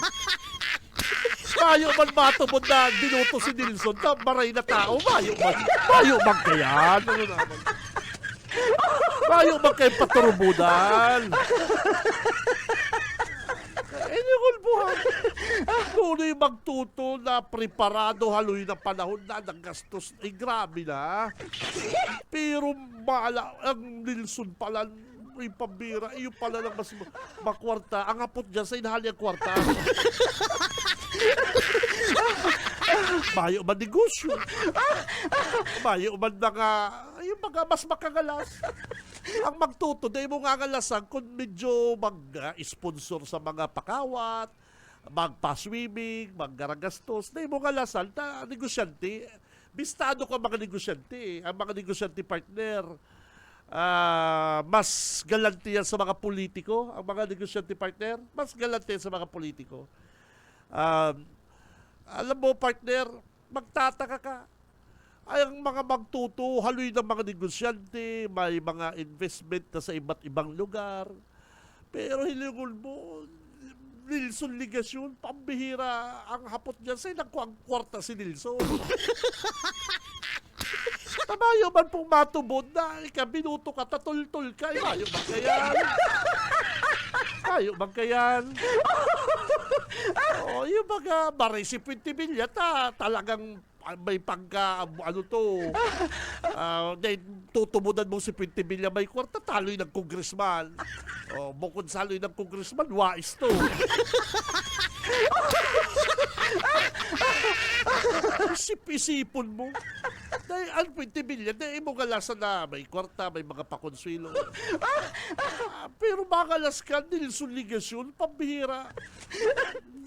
Mayo man matubod na binuto si Nilson na maray na tao, mayo man kayan. Ano naman? Mayo man kayo paturubudan. Kulbuhan. Nunoy Magtuto na preparado haloy na panahon na ng gastos. Ay, grabe na. Pero mala, ang Nilson pala, ay pambira, iyo pala lang mas makwarta. Ang hapot dyan sa inahali ang kwarta. Mayo man negosyo. Mayo man mga, yung mga mas makagalas. Ang Magtuto, dahil mo nga ngalasan kung medyo mag-sponsor sa mga pakawat, magpa-swimming, mag-garagastos, dahil mo ngalasan na negosyante. Bistado ka mga negosyante. Ang mga negosyante partner, mas galante yan sa mga politiko. Ang mga negosyante partner, mas galante yan sa mga politiko. Alam mo partner, magtataka ka. Ay, ang mga magtuto, haloy ng mga negosyante, may mga investment na sa iba't ibang lugar. Pero hilingol mo, Nilson Ligasyon, pambihira ang hapot dyan. Sa'yo nagkuang kwarta si Nilson. Tamayo man pong matubod na, binuto ka, tatul-tul ka, mayo man kayan. Mayo man kayan. Yung mga baray si 20 bilya, talagang may pagka, tutubudan mo si 20 bilya may kwarta, taloy ng congressman. Bukod sa taloy ng congressman, wais to. Isip-isipon mo. Dahil ang 20 bilya, dahil mo galasan na may kwarta, may mga pakonswilo. Pero magalas ka, Nilson Ligasyon, pambihira.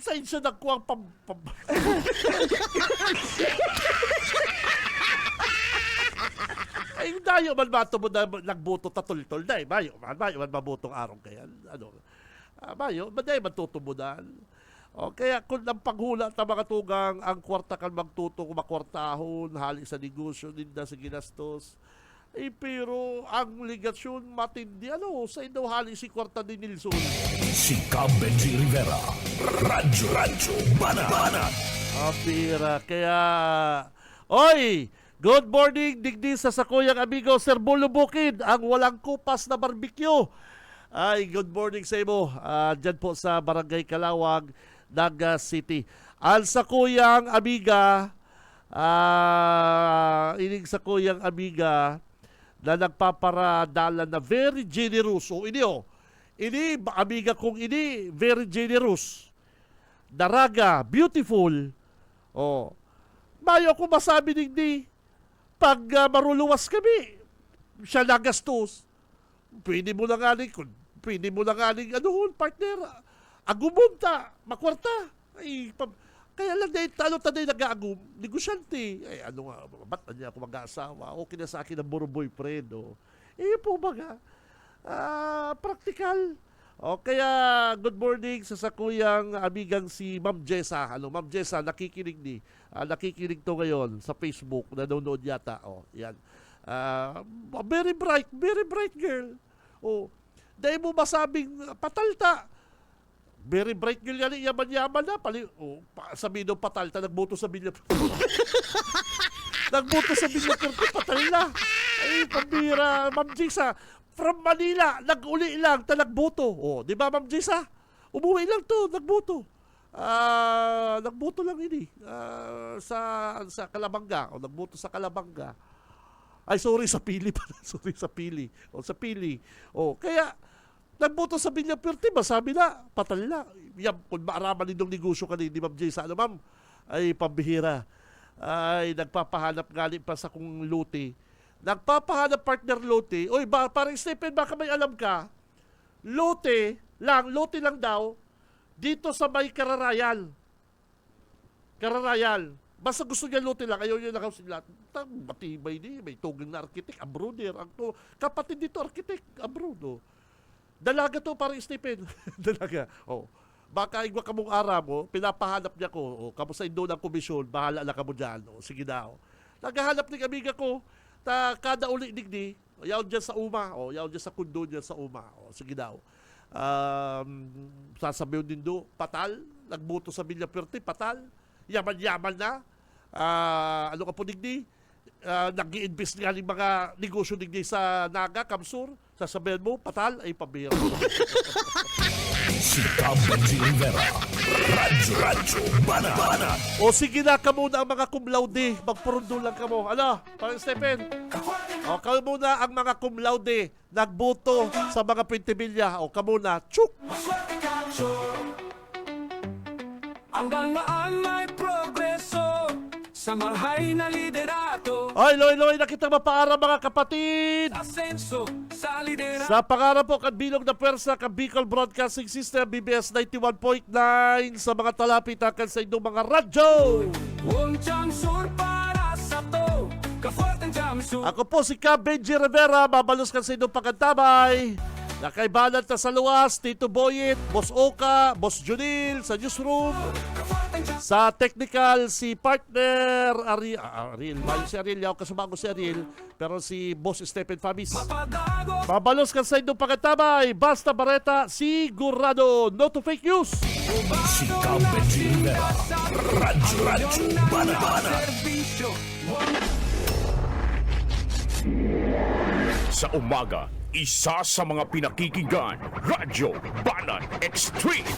Saan siya nakuha ay, dayo man matubod na nagboto tatol-tol. Dahil, mayo man mabotong araw kaya. Mayo, dahil man tutubudan. Kaya kung ang paghula at mga tugang, ang kwarta kan magtuto, makwartahon, hali sa negosyo, ninda sa ginastos. Pero ang ligasyon matindi, sa indaw hali si kwarta ni Nilson. Si Cam Benji Rivera. Radyo Banat. Pira, kaya... Oy! Good morning, digdi sa sakuyang amigo, Sir Bulo Bukid, ang walang kupas na barbecue. Ay, good morning sa imo. Diyan po sa Barangay Kalawag, Naga City. Ang sakuyang amiga, ining sakuyang amiga na nagpaparadala na very generous. Ini, amiga kong ini, very generous. Daraga, beautiful. Mayo ako masabi digdi, pag maruluwas kami, siya nagastos. Pwede mo na nga partner, agumunta, makwarta. Kaya lang dahil talo-tanay nag-aagum, negosyante. Ba't na niya ako mag-aasawa? Okay na sa akin ang buro boyfriend. Yun po baga, practical. O kaya, good morning sa sakuyang amigang si Ma'am Jessa. Ano, Ma'am Jessa, nakikinig nakikinig to ngayon sa Facebook, nanonood yata. O, yan. Very bright girl. O, dahil mo masabing patalta. Very bright girl yan, yaman-yaman na. Sabi nung patalta, nagboto sa Villa. Nagboto sa Villa, patal na. Ay, pambira, Ma'am Jessa. From Manila, nag-uli lang, nagboto. O, di ba, Ma'am Jessa? Umuwi lang to, nagboto. Nagboto lang ini. Sa Calabanga. O, nagboto sa Calabanga. Ay, sorry, sa Pili pala. Sorry, sa Pili. O, sa Pili. O, kaya, nagboto sa Villa Puerte, masabi na, patal na. Yan, kung maaraman nitong negosyo ka ni Ma'am Jessa, ano, Ma'am? Ay, pambihira. Ay, nagpapahanap galing pa sa kung luti. Nagpapahanap partner lote. Oy, parang Stephen, baka may alam ka. Lote lang daw, dito sa may Kararayal. Basta gusto niya lote lang, ayaw niya lang sila. Matibay ni, may tugang na arkitek, abroader. Kapatid dito, arkitek, abroad. Oh. Dalaga to, parang Stephen. Dalaga. Oh. Baka igwa kamong ara mo, pinapahanap niya ko. Oh, kamo sa indo ng komisyon, bahala na kamo dyan. Oh, sige na. Oh. Naghahanap ng amiga ko, kada uli digdi, yaw dyan sa uma, yaw dyan sa kundo dyan sa uma. Sige daw. Sasabihin din do, patal, nagboto sa Villa Puerte, patal, yaman-yaman na. Ano ka po digdi? Nag-i-invest nga ng mga negosyo digdi sa Naga, Kamsur. Sasabihin mo, patal, ay pabira. Si Cam Benji Rivera. Radyo Banat. O sige na ka muna ang mga cum laude. Magpurundo lang ka mo. Ano? Parang Stephen. O ka muna ang mga cum laude. Nagboto sa mga Printibilya. O ka muna. Chuk! Hanggang maan may progreso sa marhay na liderato. Ay, loy, nakita mapaara mga kapatid. Asenso sa liderato. Sa pangarap po, kadbilog na pwersa, Bicol Broadcasting System, BBS 91.9 sa mga talapitakan sa inyong mga radyo. Huwag sur para sa to. Kaforten jamsur. Ako po si Cam Benji Rivera, mabalos ka sa inyong pagkantabay. Nakaibalat na sa luwas, Tito Boyet, Boss Oka, Boss Junil, sa newsroom. Sa technical, si partner Ariel. Mayo si Ariel, yaw kasubago si Ariel. Pero si Boss Stephen Fabis. Mabalos ka sa inyong pagkantabay. Basta Bareta, sigurado. No to fake news. Si Cam Benji Rivera. Radyo Banat. Sa umaga, isa sa mga pinakikinggan, Radyo Banat Extreme.